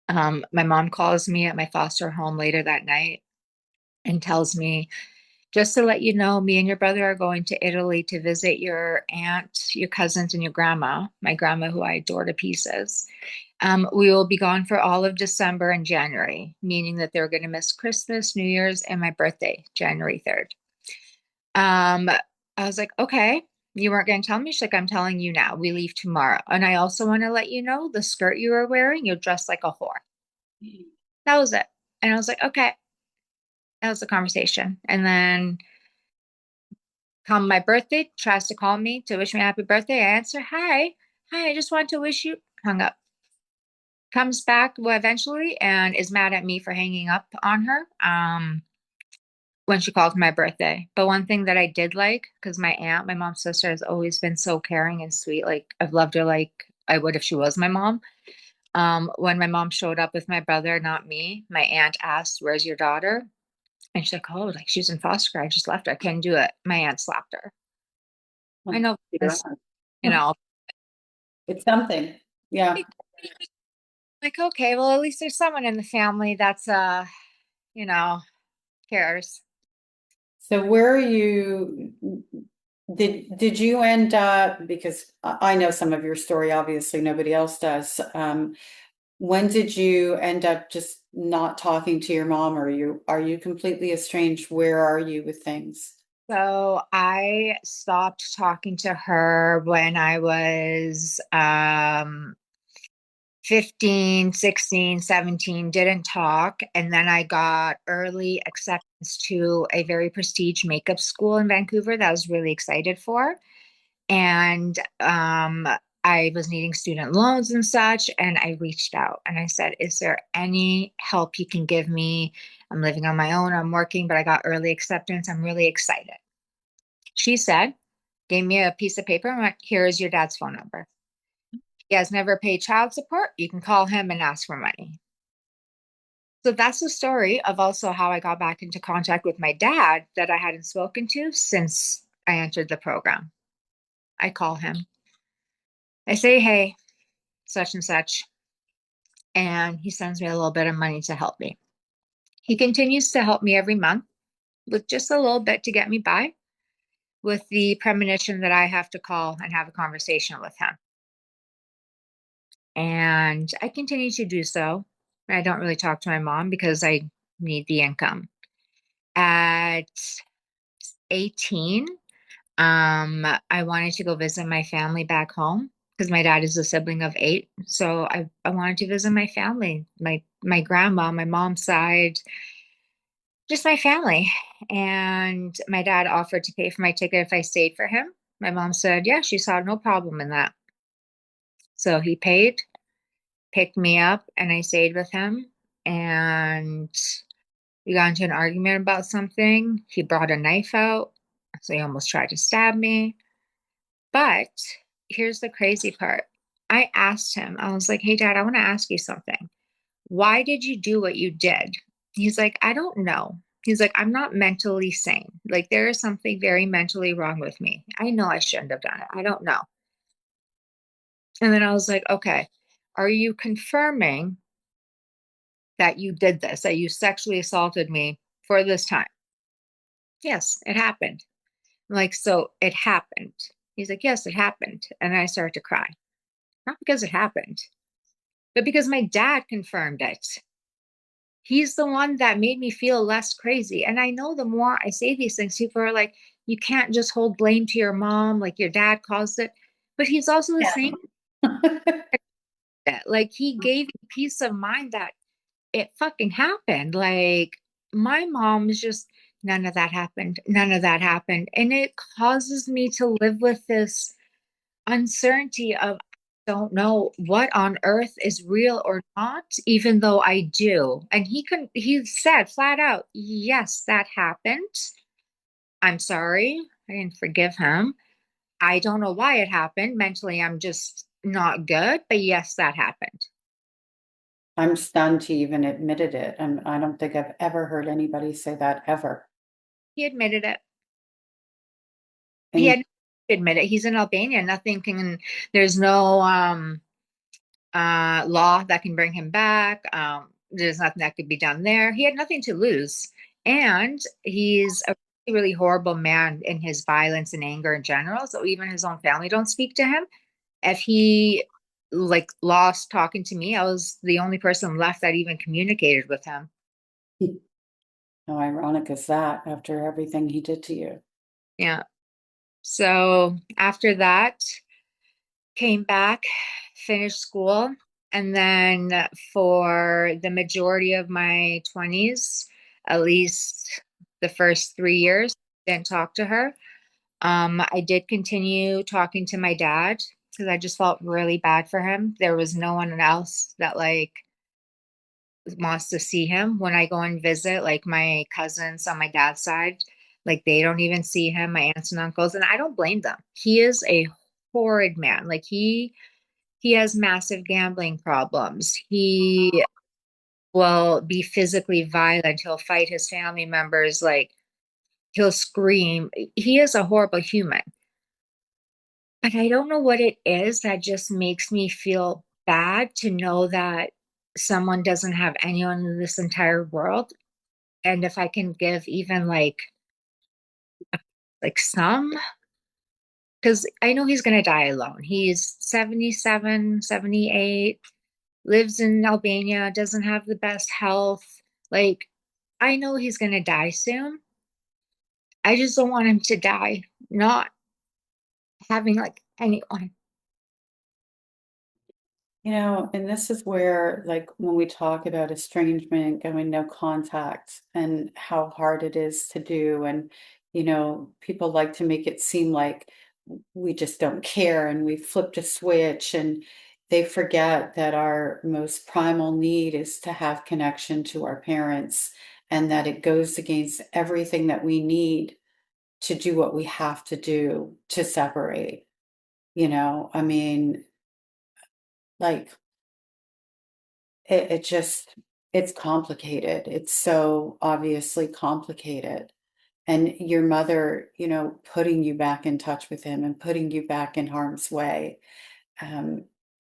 My mom calls me at my foster home later that night and tells me, just to let you know, me and your brother are going to Italy to visit your aunt, your cousins, and your grandma, my grandma, who I adore to pieces. We will be gone for all of December and January, meaning that they're going to miss Christmas, New Year's, and my birthday, January 3rd. I was like, okay, you weren't going to tell me? She's like, I'm telling you now. We leave tomorrow. And I also want to let you know the skirt you were wearing, you're dressed like a whore. That was it. And I was like, okay. That was the conversation. And then come my birthday, tries to call me to wish me a happy birthday. I answer, hi. Hi, I just want to wish you. Hung up. Comes back well, eventually and is mad at me for hanging up on her when she called my birthday. But one thing that I did like, because my aunt, my mom's sister, has always been so caring and sweet. Like I've loved her like I would if she was my mom. When my mom showed up with my brother, not me, my aunt asked, where's your daughter? And she's like, oh, like she's in foster care. I just left her. I couldn't do it. My aunt slapped her. I know Dear. this, you know, It's something. Yeah. like, okay, well, at least there's someone in the family that's, you know, cares. So where are you? Did you end up, because I know some of your story, obviously nobody else does. When did you end up just not talking to your mom, or are you completely estranged? Where are you with things? So I stopped talking to her when I was 15, 16, 17, didn't talk. And then I got early acceptance to a very prestige makeup school in Vancouver that I was really excited for. And I was needing student loans and such. And I reached out and I said, is there any help you can give me? I'm living on my own, I'm working, but I got early acceptance. I'm really excited. She said, gave me a piece of paper and went, here is your dad's phone number. He has never paid child support. You can call him and ask for money. So that's the story of also how I got back into contact with my dad that I hadn't spoken to since I entered the program. I call him. I say, hey, such and such. And he sends me a little bit of money to help me. He continues to help me every month with just a little bit to get me by, with the premonition that I have to call and have a conversation with him. And I continue to do so. I don't really talk to my mom because I need the income. At 18, I wanted to go visit my family back home because my dad is a sibling of 8. So I wanted to visit my family, my grandma, my mom's side, just my family. And my dad offered to pay for my ticket if I stayed for him. My mom said, yeah, she saw no problem in that. So he paid, picked me up, and I stayed with him. And we got into an argument about something. He brought a knife out, so he almost tried to stab me. But here's the crazy part. I asked him, I was like, hey, Dad, I want to ask you something. Why did you do what you did? He's like, I don't know. He's like, I'm not mentally sane. Like, there is something very mentally wrong with me. I know I shouldn't have done it. I don't know. And then I was like, okay, are you confirming that you did this, that you sexually assaulted me for this time? Yes, it happened. I'm like, so it happened. He's like, yes, it happened. And I started to cry. Not because it happened, but because my dad confirmed it. He's the one that made me feel less crazy. And I know the more I say these things, people are like, you can't just hold blame to your mom, like your dad caused it. But he's also the same. Like he gave me peace of mind that it fucking happened. Like my mom's just, none of that happened. None of that happened. And it causes me to live with this uncertainty of don't know what on earth is real or not, even though I do. And he said flat out, yes, that happened. I'm sorry. I didn't forgive him. I don't know why it happened. Mentally, I'm just not good, but yes, that happened. I'm stunned he even admitted it. And I don't think I've ever heard anybody say that ever. He admitted it. He And had to admit it. He's in Albania. Nothing can, there's no law that can bring him back. There's nothing that could be done there. He had nothing to lose. And he's a really horrible man in his violence and anger in general. So even his own family don't speak to him. If he like lost talking to me, I was the only person left that even communicated with him. how ironic is that after everything he did to you? Yeah. So after that, came back, finished school, and then for the majority of my 20s, at least the first 3 years, didn't talk to her. I did continue talking to my dad because I just felt really bad for him. There was no one else that like wants to see him when I go and visit, like my cousins on my dad's side, like they don't even see him, my aunts and uncles, and I don't blame them. He is a horrid man. Like he has massive gambling problems. He will be physically violent. He'll fight his family members. Like he'll scream. He is a horrible human. But I don't know what it is that just makes me feel bad to know that someone doesn't have anyone in this entire world. And if I can give even like some, because I know he's going to die alone. He's 77, 78. Lives in Albania, doesn't have the best health. Like, I know he's going to die soon. I just don't want him to die not having like anyone. And this is where, like, when we talk about estrangement, going no contact, and how hard it is to do, and, people like to make it seem like we just don't care and we flipped a switch, and they forget that our most primal need is to have connection to our parents, and that it goes against everything that we need to do what we have to do to separate. I mean, like, it just it's complicated. It's so obviously complicated. And your mother, putting you back in touch with him and putting you back in harm's way.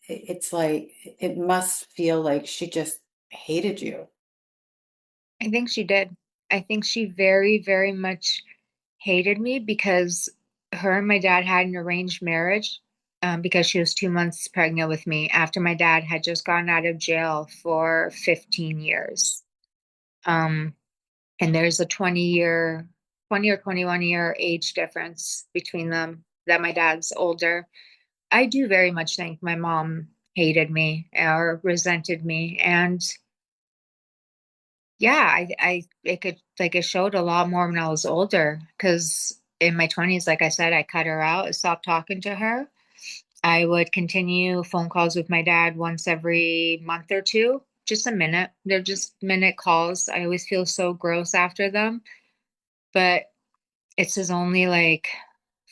It's like it must feel like she just hated you. I think she did. I think she very, very much hated me because her and my dad had an arranged marriage because she was 2 months pregnant with me after my dad had just gotten out of jail for 15 years. Um, and there's a 20 or 21-year age difference between them, that my dad's older. I do very much think my mom hated me or resented me. And yeah, I it could like it showed a lot more when I was older because in my 20s, like I said, I cut her out, stopped talking to her. I would continue phone calls with my dad once every month or two, just a minute. They're just minute calls. I always feel so gross after them, but it's his only like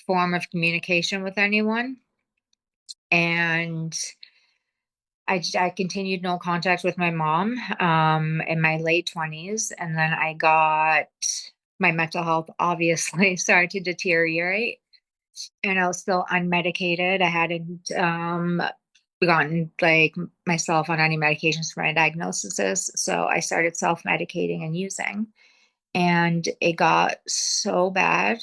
form of communication with anyone. And I continued no contact with my mom in my late 20s. And then I got my mental health obviously started to deteriorate. And I was still unmedicated. I hadn't gotten like myself on any medications for my diagnosis. So I started self-medicating and using. And it got so bad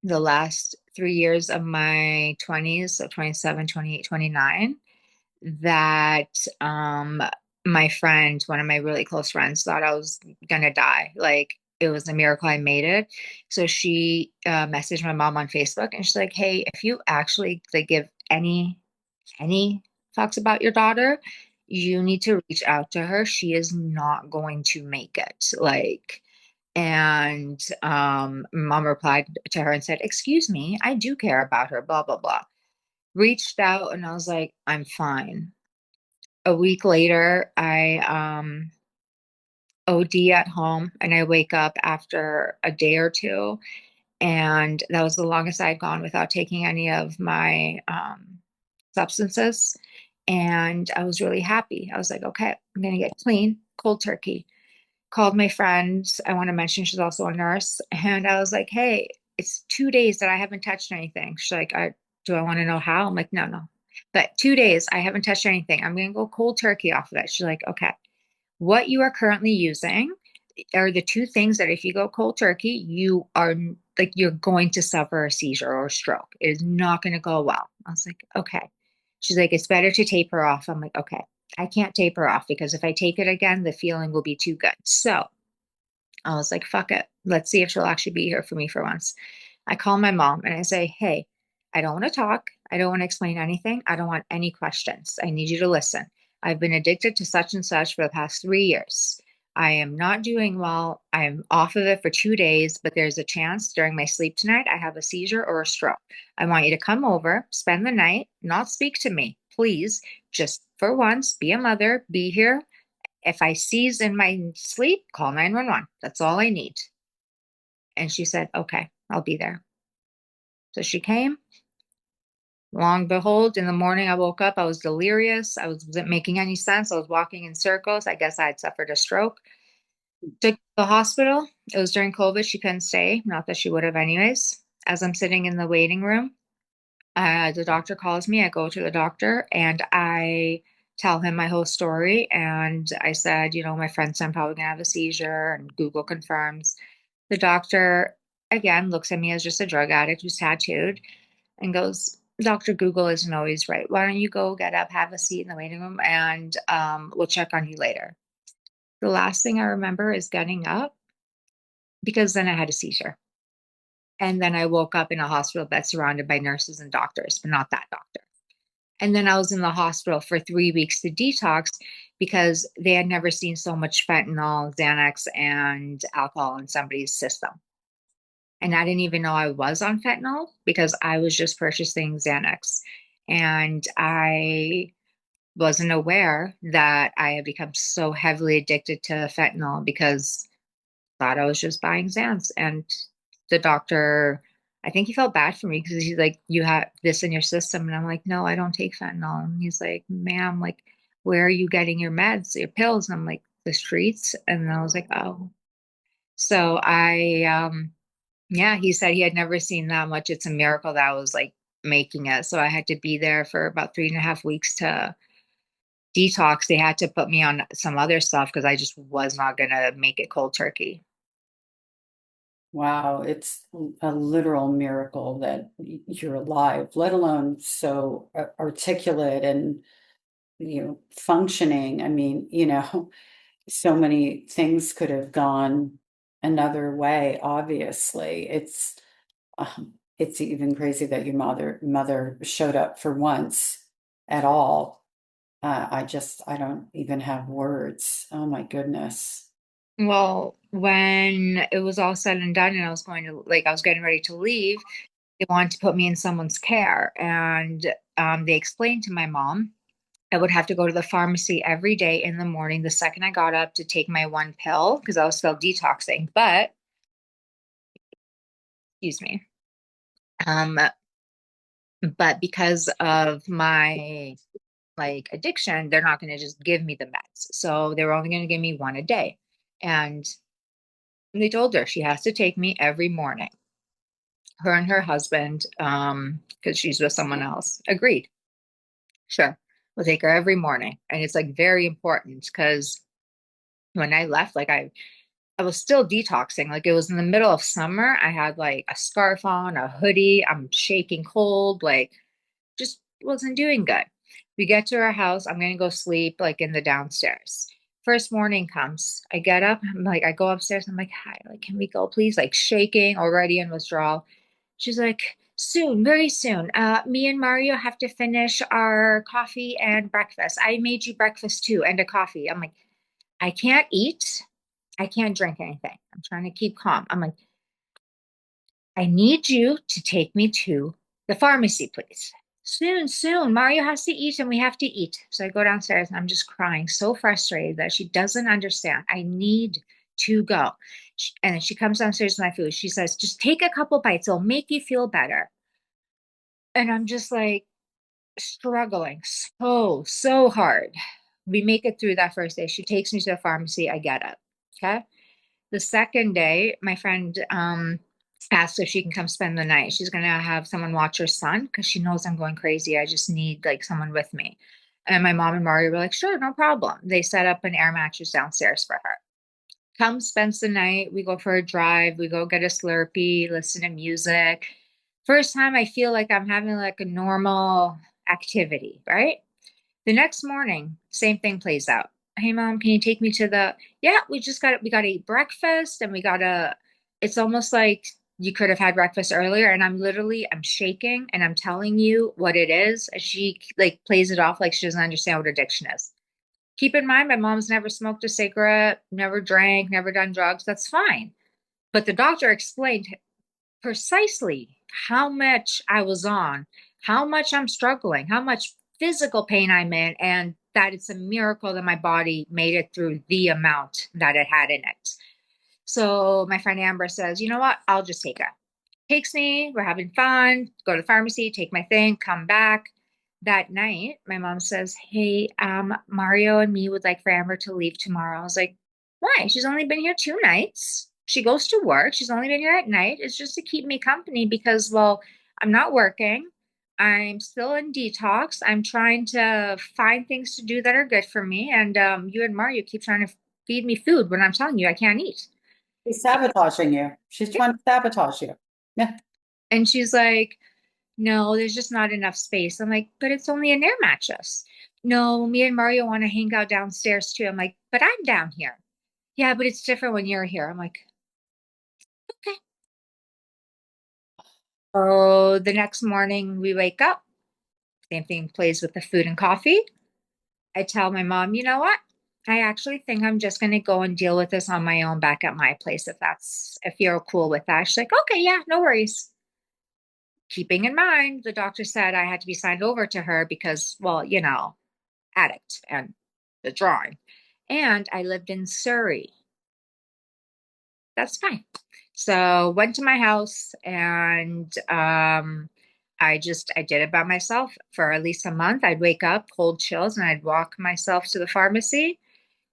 the last 3 years of my 20s, so 27, 28, 29, that my friend, one of my really close friends, thought I was gonna die. Like it was a miracle I made it. So she messaged my mom on Facebook and she's like, "Hey, if you actually like give any fucks about your daughter, you need to reach out to her. She is not going to make it." Like, and mom replied to her and said, "Excuse me, I do care about her, blah, blah, blah." Reached out and I was like, "I'm fine." A week later, I OD at home and I wake up after a day or two. And that was the longest I'd gone without taking any of my substances. And I was really happy. I was like, okay, I'm going to get clean, cold turkey. Called my friend. I want to mention she's also a nurse. And I was like, hey, it's 2 days that I haven't touched anything. She's like, do I want to know how? I'm like, no, no. But 2 days, I haven't touched anything. I'm going to go cold turkey off of it. She's like, okay, what you are currently using are the two things that if you go cold turkey, you are like, you're going to suffer a seizure or a stroke. It is not going to go well. I was like, okay. She's like, it's better to taper off. I'm like, okay. I can't taper off because if I take it again, the feeling will be too good. So I was like, fuck it. Let's see if she'll actually be here for me for once. I call my mom and I say, hey, I don't want to talk. I don't want to explain anything. I don't want any questions. I need you to listen. I've been addicted to such and such for the past 3 years. I am not doing well. I'm off of it for 2 days, but there's a chance during my sleep tonight I have a seizure or a stroke. I want you to come over, spend the night, not speak to me. Please, just for once, be a mother, be here. If I seize in my sleep, call 911. That's all I need. And she said, okay, I'll be there. So she came. Long and behold, in the morning, I woke up. I was delirious. I wasn't making any sense. I was walking in circles. I guess I had suffered a stroke. Took to the hospital. It was during COVID. She couldn't stay. Not that she would have, anyways. As I'm sitting in the waiting room, the doctor calls me. I go to the doctor and I tell him my whole story. And I said, my friend said I'm probably going to have a seizure, and Google confirms. The doctor, again, looks at me as just a drug addict who's tattooed and goes, Dr. Google isn't always right. Why don't you go get up, have a seat in the waiting room, and we'll check on you later. The last thing I remember is getting up because then I had a seizure. And then I woke up in a hospital bed surrounded by nurses and doctors, but not that doctor. And then I was in the hospital for 3 weeks to detox because they had never seen so much fentanyl, Xanax, and alcohol in somebody's system. And I didn't even know I was on fentanyl because I was just purchasing Xanax. And I wasn't aware that I had become so heavily addicted to fentanyl because I thought I was just buying Xanax. And the doctor, I think he felt bad for me because he's like, you have this in your system. And I'm like, no, I don't take fentanyl. And he's like, ma'am, like, where are you getting your meds, your pills? And I'm like, the streets. And I was like, oh. So yeah, he said he had never seen that much. It's a miracle that I was like making it. So I had to be there for about 3.5 weeks to detox. They had to put me on some other stuff because I just was not going to make it cold turkey. Wow, it's a literal miracle that you're alive, let alone so articulate and functioning. I mean, so many things could have gone another way. Obviously, it's even crazy that your mother showed up for once at all. I don't even have words. Oh my goodness. Well, when it was all said and done and I was getting ready to leave, they wanted to put me in someone's care. And they explained to my mom I would have to go to the pharmacy every day in the morning the second I got up to take my one pill because I was still detoxing. But, excuse me, um, But because of my like addiction, they're not going to just give me the meds. So they were only going to give me one a day. And they told her she has to take me every morning. Her and her husband, because she's with someone else, agreed. Sure, we'll take her every morning. And it's like very important because when I left, like I was still detoxing. Like it was in the middle of summer. I had like a scarf on, a hoodie. I'm shaking cold, like just wasn't doing good. We get to our house. I'm gonna go sleep like in the downstairs. First morning comes. I get up. I'm like, I go upstairs. I'm like, hi, like, can we go, please? Like shaking, already in withdrawal. She's like, soon, very soon. Me and Mario have to finish our coffee and breakfast. I made you breakfast too and a coffee. I'm like, I can't eat. I can't drink anything. I'm trying to keep calm. I'm like, I need you to take me to the pharmacy, please. Soon, soon. Mario has to eat and we have to eat. So I go downstairs and I'm just crying, so frustrated that she doesn't understand. I need to go. And then she comes downstairs with my food. She says, just take a couple bites. It'll make you feel better. And I'm just like struggling so hard. We make it through that first day. She takes me to the pharmacy. I get it. Okay. The second day, my friend asked if she can come spend the night. She's gonna have someone watch her son because she knows I'm going crazy. I just need like someone with me. And my mom and Mario were like, sure, no problem. They set up an air mattress downstairs for her. Come spends the night. We go for a drive. We go get a Slurpee, listen to music. First time I feel like I'm having like a normal activity, right? The next morning, same thing plays out. Hey mom, can you take me to the yeah, we gotta eat breakfast and we gotta it's almost like you could have had breakfast earlier and I'm shaking and I'm telling you what it is. She like plays it off like she doesn't understand what addiction is. Keep in mind my mom's never smoked a cigarette, never drank, never done drugs. That's fine. But the doctor explained precisely how much I was on, how much I'm struggling, how much physical pain I'm in, and that it's a miracle that my body made it through the amount that it had in it. So my friend Amber says, you know what? I'll just take it. Takes me, we're having fun, go to the pharmacy, take my thing, come back. That night, my mom says, hey, Mario and me would like for Amber to leave tomorrow. I was like, why? She's only been here 2 nights. She goes to work. She's only been here at night. It's just to keep me company because, well, I'm not working. I'm still in detox. I'm trying to find things to do that are good for me. And you and Mario keep trying to feed me food when I'm telling you I can't eat. She's sabotaging you. She's trying to sabotage you. Yeah. And she's like, no, there's just not enough space. I'm like, but it's only an air mattress. No, me and Mario want to hang out downstairs too. I'm like, but I'm down here. Yeah, but it's different when you're here. I'm like, okay. Oh, the next morning we wake up. Same thing plays with the food and coffee. I tell my mom, you know what? I actually think I'm just going to go and deal with this on my own back at my place if you're cool with that. She's like, okay, yeah, no worries. Keeping in mind, the doctor said I had to be signed over to her because, well, addict and the drawing. And I lived in Surrey. That's fine. So went to my house and I did it by myself for at least a month. I'd wake up, cold chills, and I'd walk myself to the pharmacy,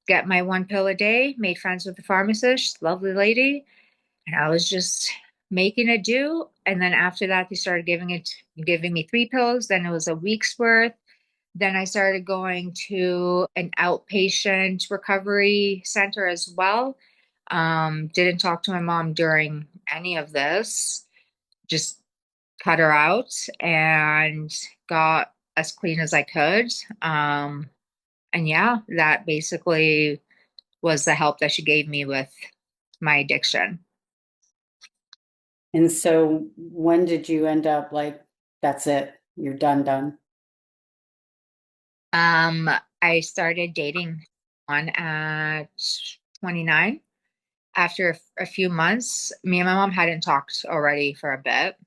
get my one pill a day, made friends with the pharmacist, lovely lady, and I was just making it do. And then after that, they started giving me 3 pills. Then it was a week's worth. Then I started going to an outpatient recovery center as well. Didn't talk to my mom during any of this, just cut her out and got as clean as I could. And yeah, that basically was the help that she gave me with my addiction. And so when did you end up like, that's it, you're done? Um, I started dating one at 29. After a few months, me and my mom hadn't talked already for a bit.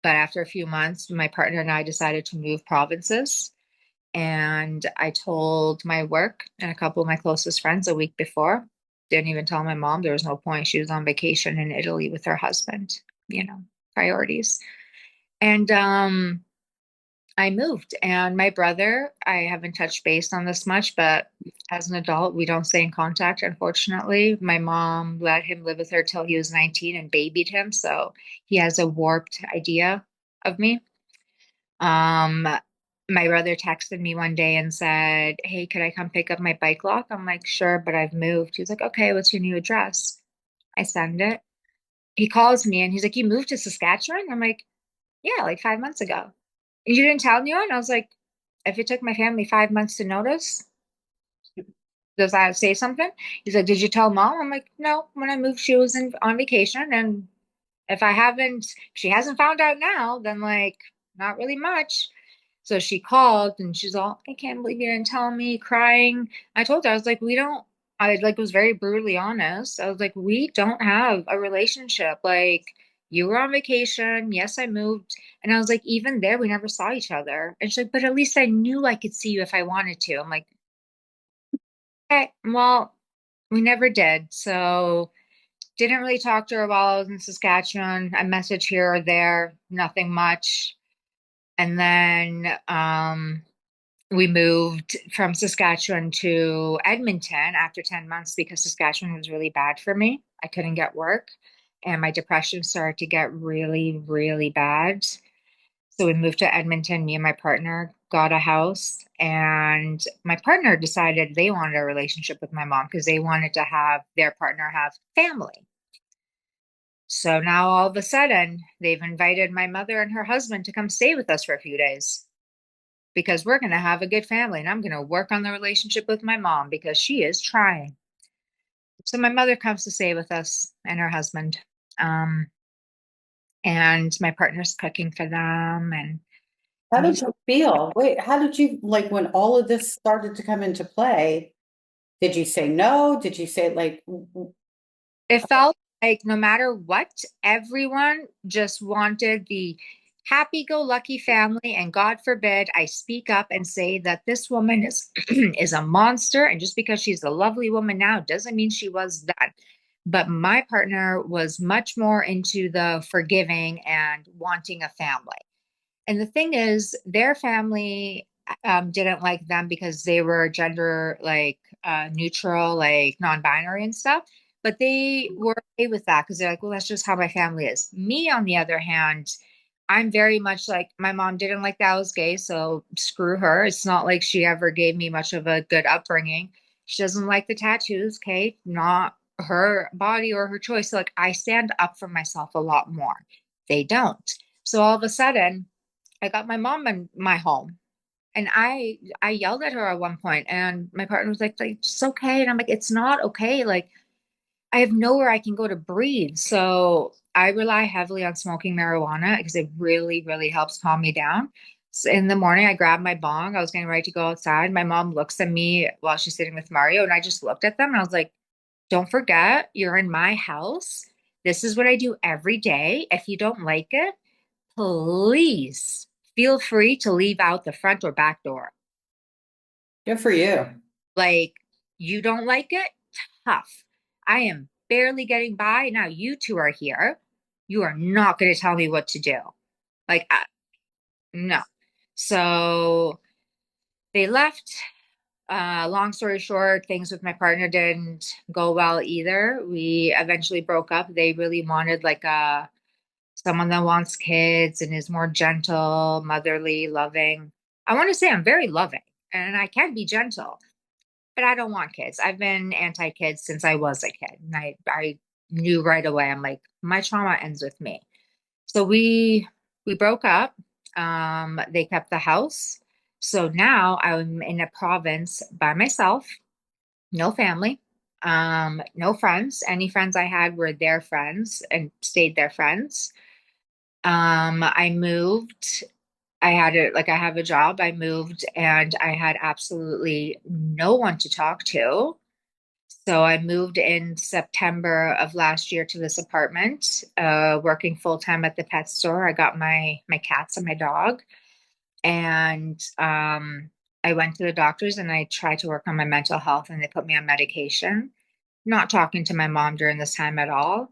But after a few months, my partner and I decided to move provinces. And I told my work and a couple of my closest friends a week before. Didn't even tell my mom. There was no point. She was on vacation in Italy with her husband, priorities. And I moved, and my brother, I haven't touched base on this much, but as an adult, we don't stay in contact, unfortunately. My mom let him live with her till he was 19 and babied him, so he has a warped idea of me. Um, my brother texted me one day and said, "Hey, could I come pick up my bike lock?" I'm like, "Sure, but I've moved." He's like, "Okay, what's your new address?" I send it. He calls me and he's like, "You moved to Saskatchewan?" I'm like, "Yeah, like 5 months ago." "And you didn't tell anyone?" I was like, "If it took my family 5 months to notice, does that say something?" He's like, "Did you tell mom?" I'm like, "No, when I moved, she was on vacation. And if she hasn't found out now, then like, not really much." So she called and she's all, "I can't believe you didn't tell me," crying. I told her, I was like, I like was very brutally honest. I was like, "We don't have a relationship. Like, you were on vacation. Yes, I moved." And I was like, "Even there, we never saw each other." And she's like, "But at least I knew I could see you if I wanted to." I'm like, "Okay, well, we never did." So didn't really talk to her while I was in Saskatchewan. A message here or there, nothing much. And then we moved from Saskatchewan to Edmonton after 10 months because Saskatchewan was really bad for me. I couldn't get work and my depression started to get really, really bad. So we moved to Edmonton. Me and my partner got a house, and my partner decided they wanted a relationship with my mom because they wanted to have their partner have family. So now all of a sudden, they've invited my mother and her husband to come stay with us for a few days because we're going to have a good family and I'm going to work on the relationship with my mom because she is trying. So my mother comes to stay with us and her husband. Um, and my partner's cooking for them. And How I'm did just, you feel? Wait, how did you like when all of this started to come into play? Did you say no? Did you say like, it felt like no matter what, everyone just wanted the happy go lucky family. And God forbid I speak up and say that this woman is is a monster. And just because she's a lovely woman now doesn't mean she was then. But my partner was much more into the forgiving and wanting a family. And the thing is, their family didn't like them because they were gender like neutral, like non-binary and stuff. But they were okay with that because they're like, "Well, that's just how my family is." Me, on the other hand, I'm very much like my mom didn't like that I was gay, so screw her. It's not like she ever gave me much of a good upbringing. She doesn't like the tattoos, okay? Not her body or her choice. So, like, I stand up for myself a lot more. They don't. So all of a sudden, I got my mom in my home. And I yelled at her at one point, and my partner was like, "It's okay." And I'm like, "It's not okay. Like, I have nowhere I can go to breathe." So I rely heavily on smoking marijuana because it really, really helps calm me down. So in the morning, I grabbed my bong. I was getting ready to go outside. My mom looks at me while she's sitting with Mario, and I just looked at them and I was like, "Don't forget, you're in my house. This is what I do every day. If you don't like it, please feel free to leave out the front or back door." good for you? Like, you don't like it? Tough. I am barely getting by. Now you two are here. You are not going to tell me what to do. Like, no. So they left. Long story short, things with my partner didn't go well either. We eventually broke up. They really wanted like a someone that wants kids and is more gentle, motherly, loving. I want to say I'm very loving and I can be gentle, but I don't want kids. I've been anti-kids since I was a kid. And I knew right away. I'm like, my trauma ends with me. So we broke up. They kept the house. So now I'm in a province by myself, no family, no friends. Any friends I had were their friends and stayed their friends. I moved. I have a job. I moved and I had absolutely no one to talk to. So I moved in September of last year to this apartment, working full time at the pet store. I got my cats and my dog, and I went to the doctors and I tried to work on my mental health, and they put me on medication. Not talking to my mom during this time at all.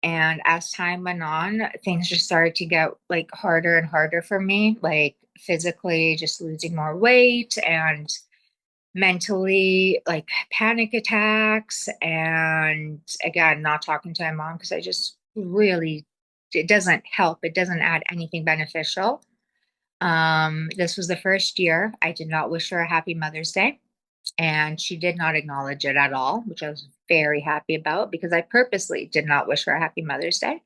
And as time went on, things just started to get like harder and harder for me, like physically just losing more weight and mentally like panic attacks. And again, not talking to my mom because I just really, it doesn't help. It doesn't add anything beneficial. This was the first year I did not wish her a happy Mother's Day, and she did not acknowledge it at all, which I was very happy about because I purposely did not wish her a happy Mother's Day.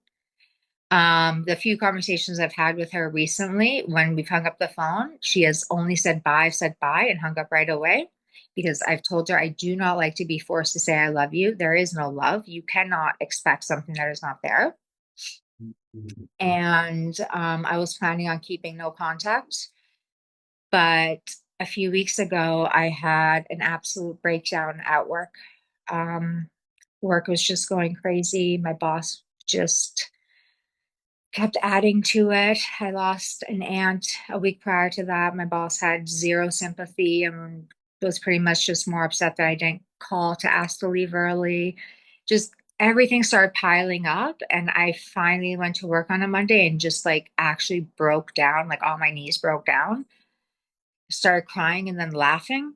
The few conversations I've had with her recently, when we've hung up the phone, she has only said bye and hung up right away because I've told her I do not like to be forced to say I love you. There is no love. You cannot expect something that is not there. And I was planning on keeping no contact. But a few weeks ago, I had an absolute breakdown at work. Um, Work was just going crazy. My boss just kept adding to it. I lost an aunt a week prior to that. My boss had zero sympathy and was pretty much just more upset that I didn't call to ask to leave early. Just everything started piling up. And I finally went to work on a Monday and just like actually broke down, like all my knees broke down, started crying and then laughing.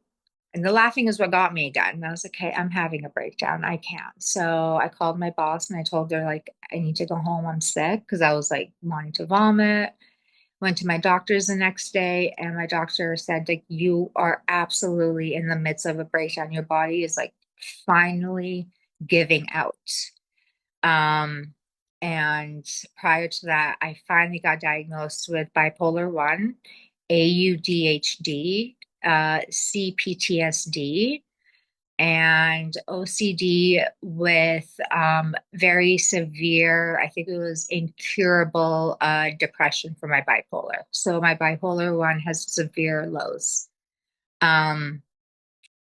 And the laughing is what got me again. And I was like, okay, I'm having a breakdown. I can't. So I called my boss and I told her, like, I need to go home. I'm sick because I was like wanting to vomit. Went to my doctor's the next day, and my doctor said, like, you are absolutely in the midst of a breakdown. Your body is like finally giving out. Um, and prior to that, I finally got diagnosed with bipolar 1, AUDHD, CPTSD, and OCD with very severe, I think it was incurable depression for my bipolar. So my bipolar 1 has severe lows. Um,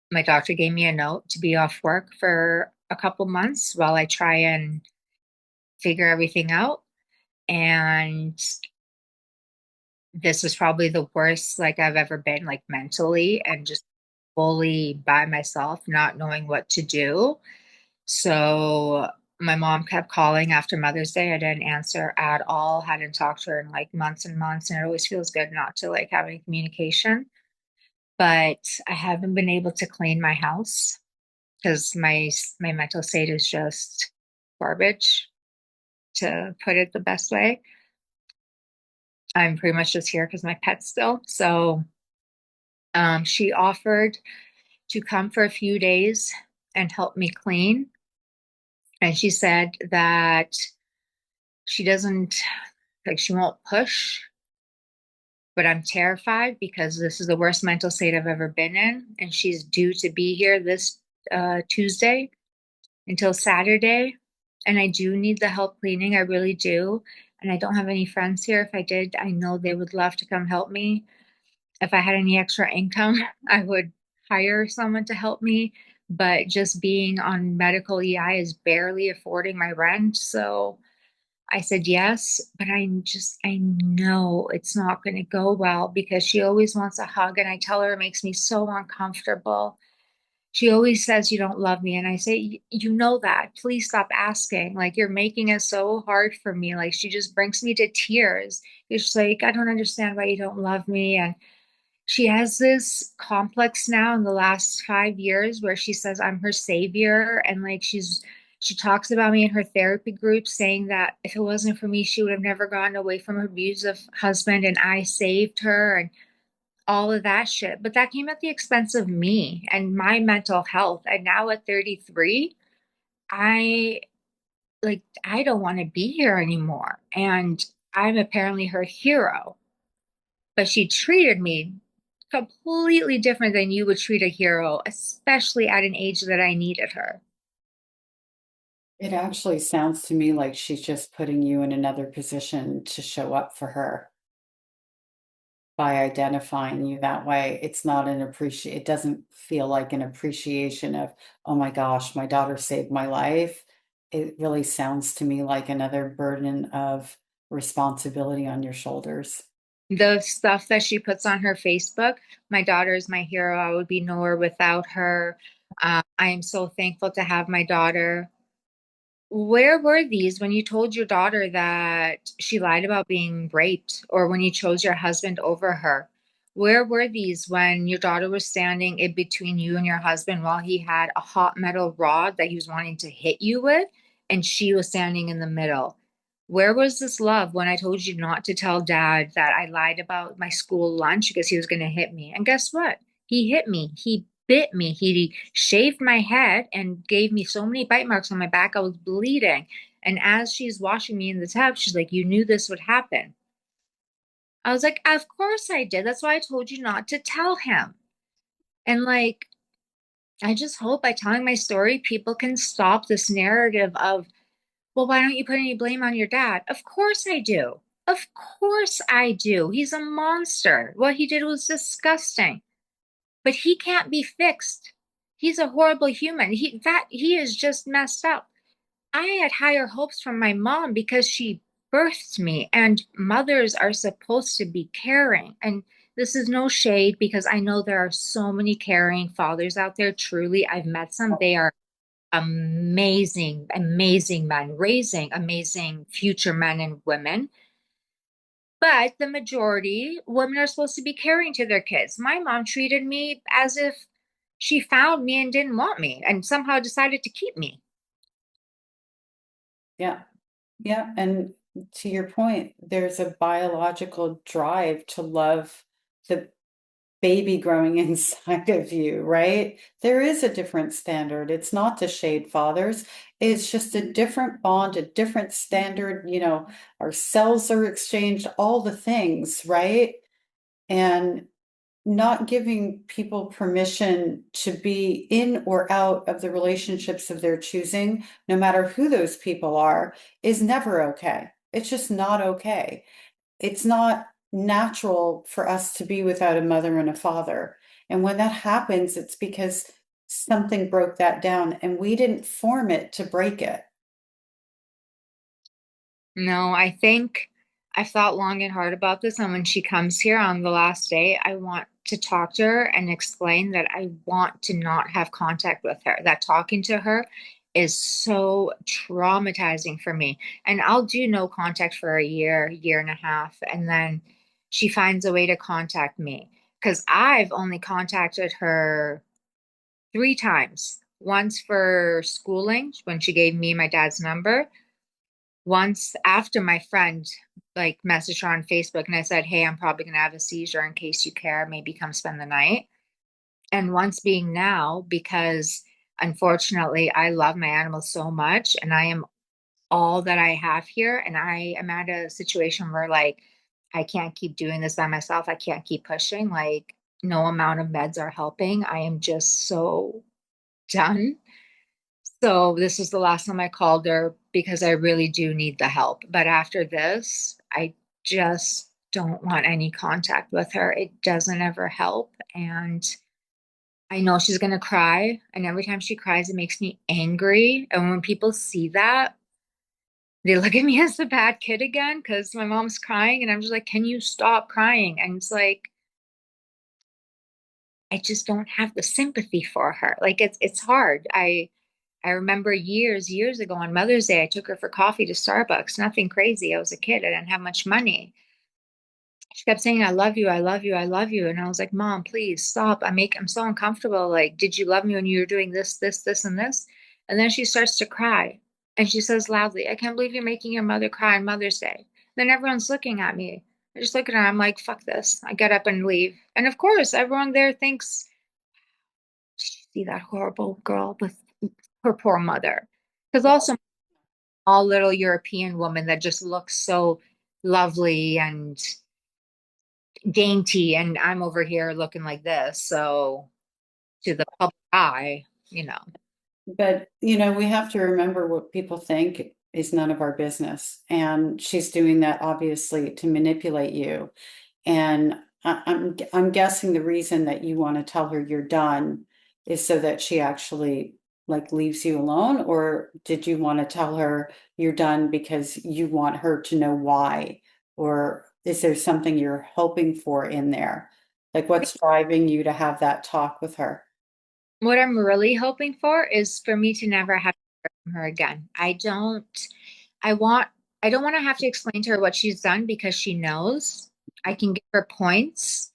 my doctor gave me a note to be off work for a couple months while I try and figure everything out. And this is probably the worst like I've ever been, like mentally, and just fully by myself, not knowing what to do. So my mom kept calling after Mother's Day. I didn't answer at all, hadn't talked to her in like months and months, and it always feels good not to like have any communication. But I haven't been able to clean my house because my mental state is just garbage, to put it the best way. I'm pretty much just here because my pet's still. So she offered to come for a few days and help me clean. And she said that she doesn't, like, she won't push, but I'm terrified because this is the worst mental state I've ever been in. And she's due to be here this Tuesday until Saturday. And I do need the help cleaning. I really do. And I don't have any friends here. If I did, I know they would love to come help me. If I had any extra income, I would hire someone to help me. But just being on medical EI is barely affording my rent. So I said yes, but I know it's not going to go well because she always wants a hug. And I tell her it makes me so uncomfortable. She always says, you don't love me. And I say, you know that. Please stop asking. Like, you're making it so hard for me. Like, she just brings me to tears. It's like, I don't understand why you don't love me. And she has this complex now in the last 5 years where she says I'm her savior. And like, she talks about me in her therapy group, saying that if it wasn't for me, she would have never gotten away from her abusive husband and I saved her and all of that shit. But that came at the expense of me and my mental health. And now at 33, I I don't want to be here anymore. And I'm apparently her hero, but she treated me completely different than you would treat a hero, especially at an age that I needed her. It actually sounds to me like she's just putting you in another position to show up for her by identifying you that way. It's not an appreciate, it doesn't feel like an appreciation of, oh my gosh, my daughter saved my life. It really sounds to me like another burden of responsibility on your shoulders. The stuff that she puts on her Facebook, my daughter is my hero. I would be nowhere without her. I am so thankful to have my daughter. where were these when you told your daughter that she lied about being raped, or when you chose your husband over her? Where were these when your daughter was standing in between you and your husband while he had a hot metal rod that he was wanting to hit you with, and she was standing in the middle? Where was this love when I told you not to tell dad that I lied about my school lunch because he was going to hit me? And guess what? He hit me. He bit me. He shaved my head and gave me so many bite marks on my back. I was bleeding. And as she's washing me in the tub, she's like, "You knew this would happen." I was like, "Of course I did. That's why I told you not to tell him." And like, I just hope by telling my story, people can stop this narrative of, "Well, why don't you put any blame on your dad?" Of course I do. Of course I do. He's a monster. What he did was disgusting. But he can't be fixed. He's a horrible human. He is just messed up. I had higher hopes from my mom because she birthed me, and mothers are supposed to be caring. And this is no shade because I know there are so many caring fathers out there. Truly, I've met some. They are amazing, amazing men, raising amazing future men and women. But the majority, women are supposed to be caring to their kids. My mom treated me as if she found me and didn't want me and somehow decided to keep me. Yeah. Yeah. And to your point, there's a biological drive to love the baby growing inside of you, right? There is a different standard. It's not to shade fathers. It's just a different bond, a different standard. Our cells are exchanged, all the things, right? And not giving people permission to be in or out of the relationships of their choosing, no matter who those people are, is never okay. It's just not okay. It's not natural for us to be without a mother and a father. And when that happens, it's because something broke that down and we didn't form it to break it. No, I think I've thought long and hard about this. And when she comes here on the last day, I want to talk to her and explain that I want to not have contact with her, that talking to her is so traumatizing for me. And I'll do no contact for a year, year and a half. And then she finds a way to contact me because I've only contacted her 3 times. Once for schooling, when she gave me my dad's number. Once after my friend like messaged her on Facebook and I said, "Hey, I'm probably gonna have a seizure in case you care, maybe come spend the night." And once being now, because unfortunately I love my animals so much and I am all that I have here. And I am at a situation where like I can't keep doing this by myself. I can't keep pushing. Like no amount of meds are helping. I am just so done. So this is the last time I called her because I really do need the help. But after this, I just don't want any contact with her. It doesn't ever help. And I know she's going to cry. And every time she cries, it makes me angry. And when people see that, they look at me as the bad kid again because my mom's crying. And I'm just like, "Can you stop crying?" And it's like, I just don't have the sympathy for her. Like it's hard. I remember years ago on Mother's Day, I took her for coffee to Starbucks. Nothing crazy. I was a kid. I didn't have much money. She kept saying, "I love you, I love you, I love you." And I was like, "Mom, please stop. I'm so uncomfortable. Like, did you love me when you were doing this, and this?" And then she starts to cry. And she says loudly, "I can't believe you're making your mother cry on Mother's Day." Then everyone's looking at me. I just look at her. I'm like, "Fuck this." I get up and leave. And of course, everyone there thinks, "Did you see that horrible girl with her poor mother?" Because also all little European woman that just looks so lovely and dainty, and I'm over here looking like this. So to the public eye, you know. But, we have to remember what people think is none of our business. And she's doing that obviously to manipulate you. And I'm guessing the reason that you want to tell her you're done is so that she actually like leaves you alone, or did you want to tell her you're done because you want her to know why? Or is there something you're hoping for in there? Like what's driving you to have that talk with her? What I'm really hoping for is for me to never have. her again. I want, I don't want to have to explain to her what she's done because she knows. I can give her points,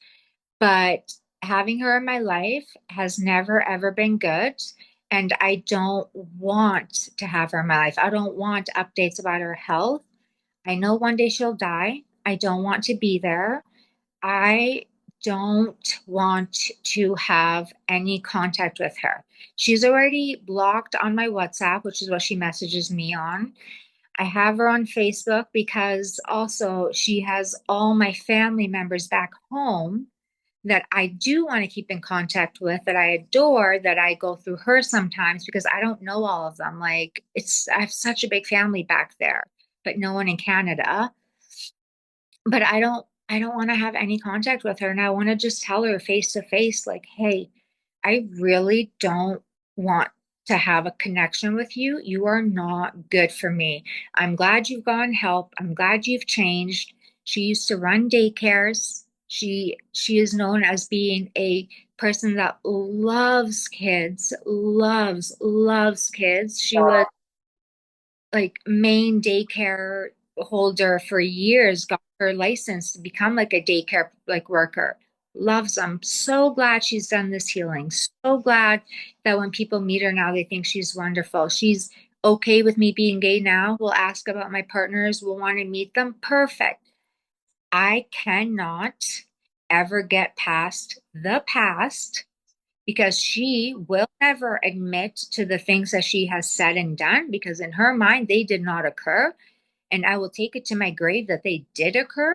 but having her in my life has never ever been good. And I don't want to have her in my life. I don't want updates about her health. I know one day she'll die. I don't want to be there. I don't want to have any contact with her. She's already blocked on my WhatsApp, which is what she messages me on. I have her on Facebook because also she has all my family members back home that I do want to keep in contact with, that I adore, that I go through her sometimes because I don't know all of them. Like I have such a big family back there, but no one in Canada. But I don't want to have any contact with her. And I want to just tell her face to face, like, hey, I really don't want to have a connection with you. You are not good for me. I'm glad you've gotten help. I'm glad you've changed. She used to run daycares. She is known as being a person that loves kids, loves kids. She was like main daycare holder for years, got her license to become like a daycare like worker. Loves them. So glad she's done this healing. So glad that when people meet her now, they think she's wonderful. She's okay with me being gay now. Will ask about my partners, will want to meet them. Perfect. I cannot ever get past the past because she will never admit to the things that she has said and done because in her mind they did not occur, and I will take it to my grave that they did occur,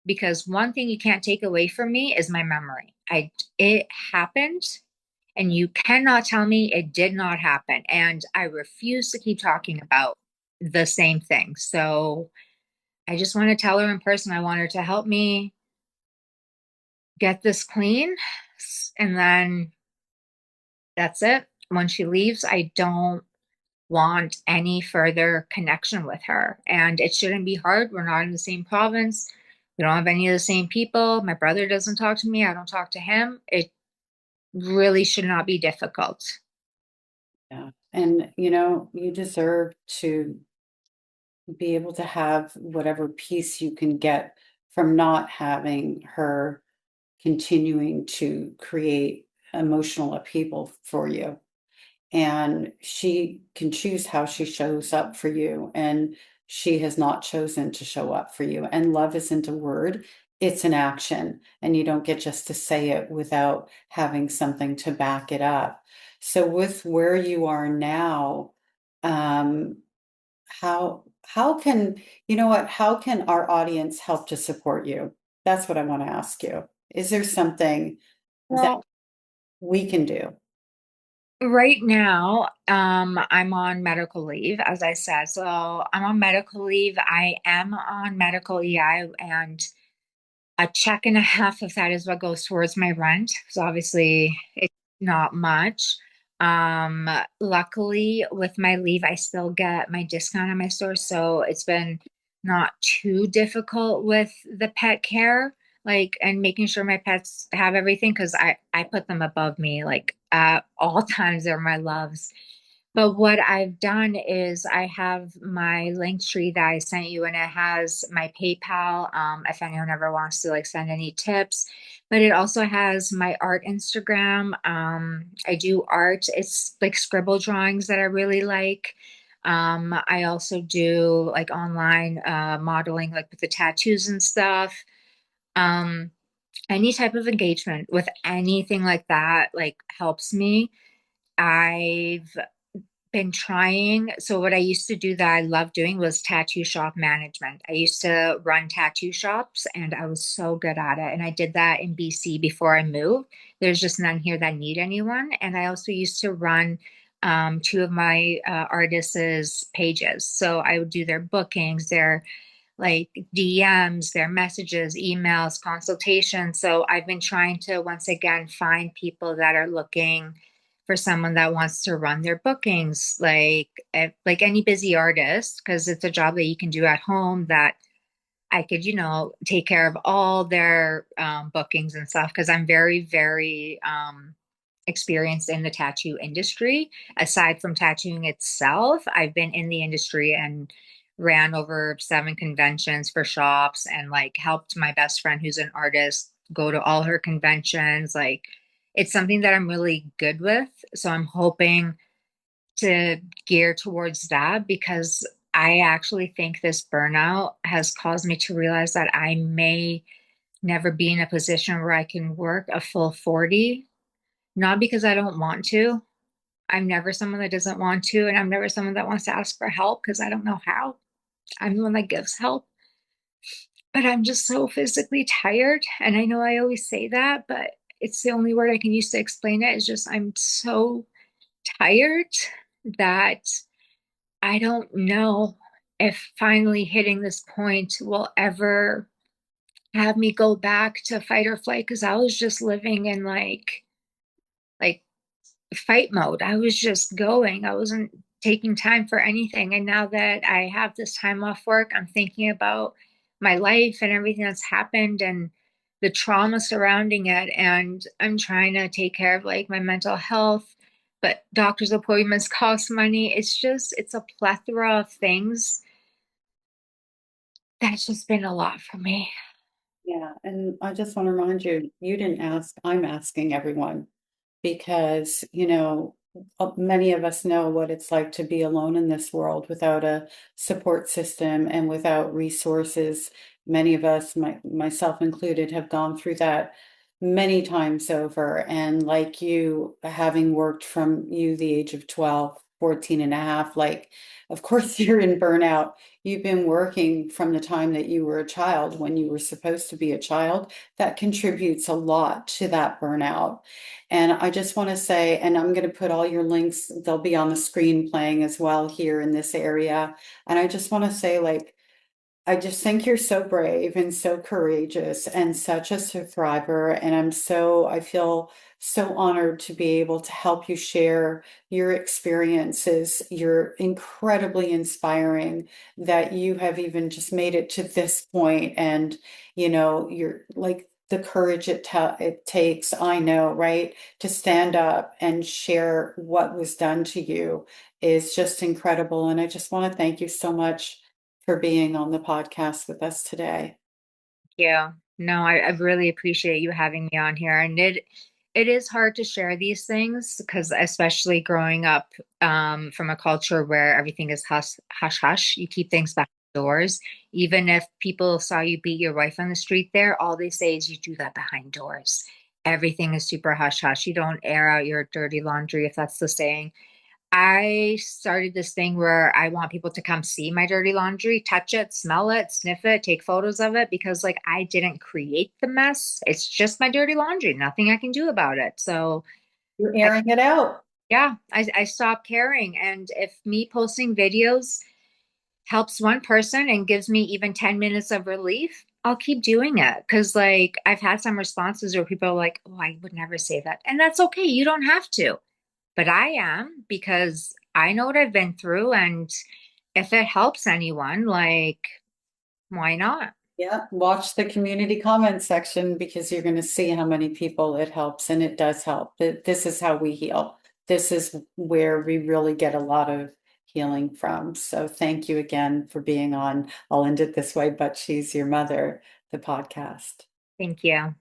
because one thing you can't take away from me is my memory. It happened, and you cannot tell me it did not happen, and I refuse to keep talking about the same thing. So I just want to tell her in person. I want her to help me get this clean, and then that's it. When she leaves, I don't want any further connection with her. And it shouldn't be hard. We're not in the same province. We don't have any of the same people. My brother doesn't talk to me. I don't talk to him. It really should not be difficult. Yeah. And you deserve to be able to have whatever peace you can get from not having her continuing to create emotional upheaval for you. And she can choose how she shows up for you. And she has not chosen to show up for you. And love isn't a word, it's an action. And you don't get just to say it without having something to back it up. So, with where you are now, um, how can how can our audience help to support you? That's what I want to ask you. Is there something that Well, we can do? right now, I'm on medical leave, as I said. So I'm on medical leave. I am on medical EI, and a check and a half of that is what goes towards my rent. So obviously it's not much. Luckily with my leave, I still get my discount on my store. So it's been not too difficult with the pet care, like, and making sure my pets have everything. Cause I put them above me, like at all times. They're my loves. But what I've done is I have my link tree that I sent you, and it has my PayPal, if anyone ever wants to like send any tips. But it also has my art Instagram. I do art. It's like scribble drawings that I really like. I also do like online modeling, like with the tattoos and stuff. Um, any type of engagement with anything like that, like helps me. I've been trying. So what I used to do that I loved doing was tattoo shop management. I used to run tattoo shops and I was so good at it. And I did that in BC before I moved. There's just none here that need anyone. And I also used to run two of my artists' pages. So I would do their bookings, their like DMs, their messages, emails, consultations. So I've been trying to once again find people that are looking for someone that wants to run their bookings, like any busy artist, because it's a job that you can do at home that I could, take care of all their bookings and stuff. Because I'm very, very experience in the tattoo industry. Aside from tattooing itself, I've been in the industry and ran over 7 conventions for shops and like helped my best friend who's an artist go to all her conventions. Like it's something that I'm really good with. So I'm hoping to gear towards that because I actually think this burnout has caused me to realize that I may never be in a position where I can work a full 40, not because I don't want to. I'm never someone that doesn't want to, and I'm never someone that wants to ask for help because I don't know how. I'm the one that gives help. But I'm just so physically tired. And I know I always say that, but it's the only word I can use to explain it. Is just I'm so tired that I don't know if finally hitting this point will ever have me go back to fight or flight because I was just living in like fight mode. I was just going. I wasn't taking time for anything. And now that I have this time off work, I'm thinking about my life and everything that's happened and the trauma surrounding it. And I'm trying to take care of like my mental health, but doctor's appointments cost money. It's a plethora of things. That's just been a lot for me. Yeah, and I just want to remind you, you didn't ask, I'm asking everyone because, many of us know what it's like to be alone in this world without a support system and without resources. Many of us, myself included, have gone through that many times over. And like you, having worked from you the age of 12, 14 and a half, like, of course, you're in burnout. You've been working from the time that you were a child when you were supposed to be a child. That contributes a lot to that burnout. And I just want to say, and I'm going to put all your links, they'll be on the screen playing as well here in this area. And I just want to say, like, I just think you're so brave and so courageous and such a survivor. And I feel so honored to be able to help you share your experiences. You're incredibly inspiring that you have even just made it to this point. And, you're like the courage it takes, I know, right, to stand up and share what was done to you is just incredible. And I just want to thank you so much for being on the podcast with us today. Yeah. No, I really appreciate you having me on here. And it is hard to share these things because especially growing up from a culture where everything is hush hush, you keep things back doors. Even if people saw you beat your wife on the street there, all they say is you do that behind doors. Everything is super hush hush. You don't air out your dirty laundry, if that's the saying. I started this thing where I want people to come see my dirty laundry, touch it, smell it, sniff it, take photos of it because like I didn't create the mess. It's just my dirty laundry, nothing I can do about it. So You're I, airing it out. yeah, I stopped caring. And if me posting videos helps one person and gives me even 10 minutes of relief, I'll keep doing it. Cause like I've had some responses where people are like, oh, I would never say that. And that's okay. You don't have to. But I am because I know what I've been through. And if it helps anyone, like, why not? Yeah, watch the community comment section because you're going to see how many people it helps, and it does help. This is how we heal. This is where we really get a lot of healing from. So thank you again for being on. I'll end it this way, but she's your mother, the podcast. Thank you.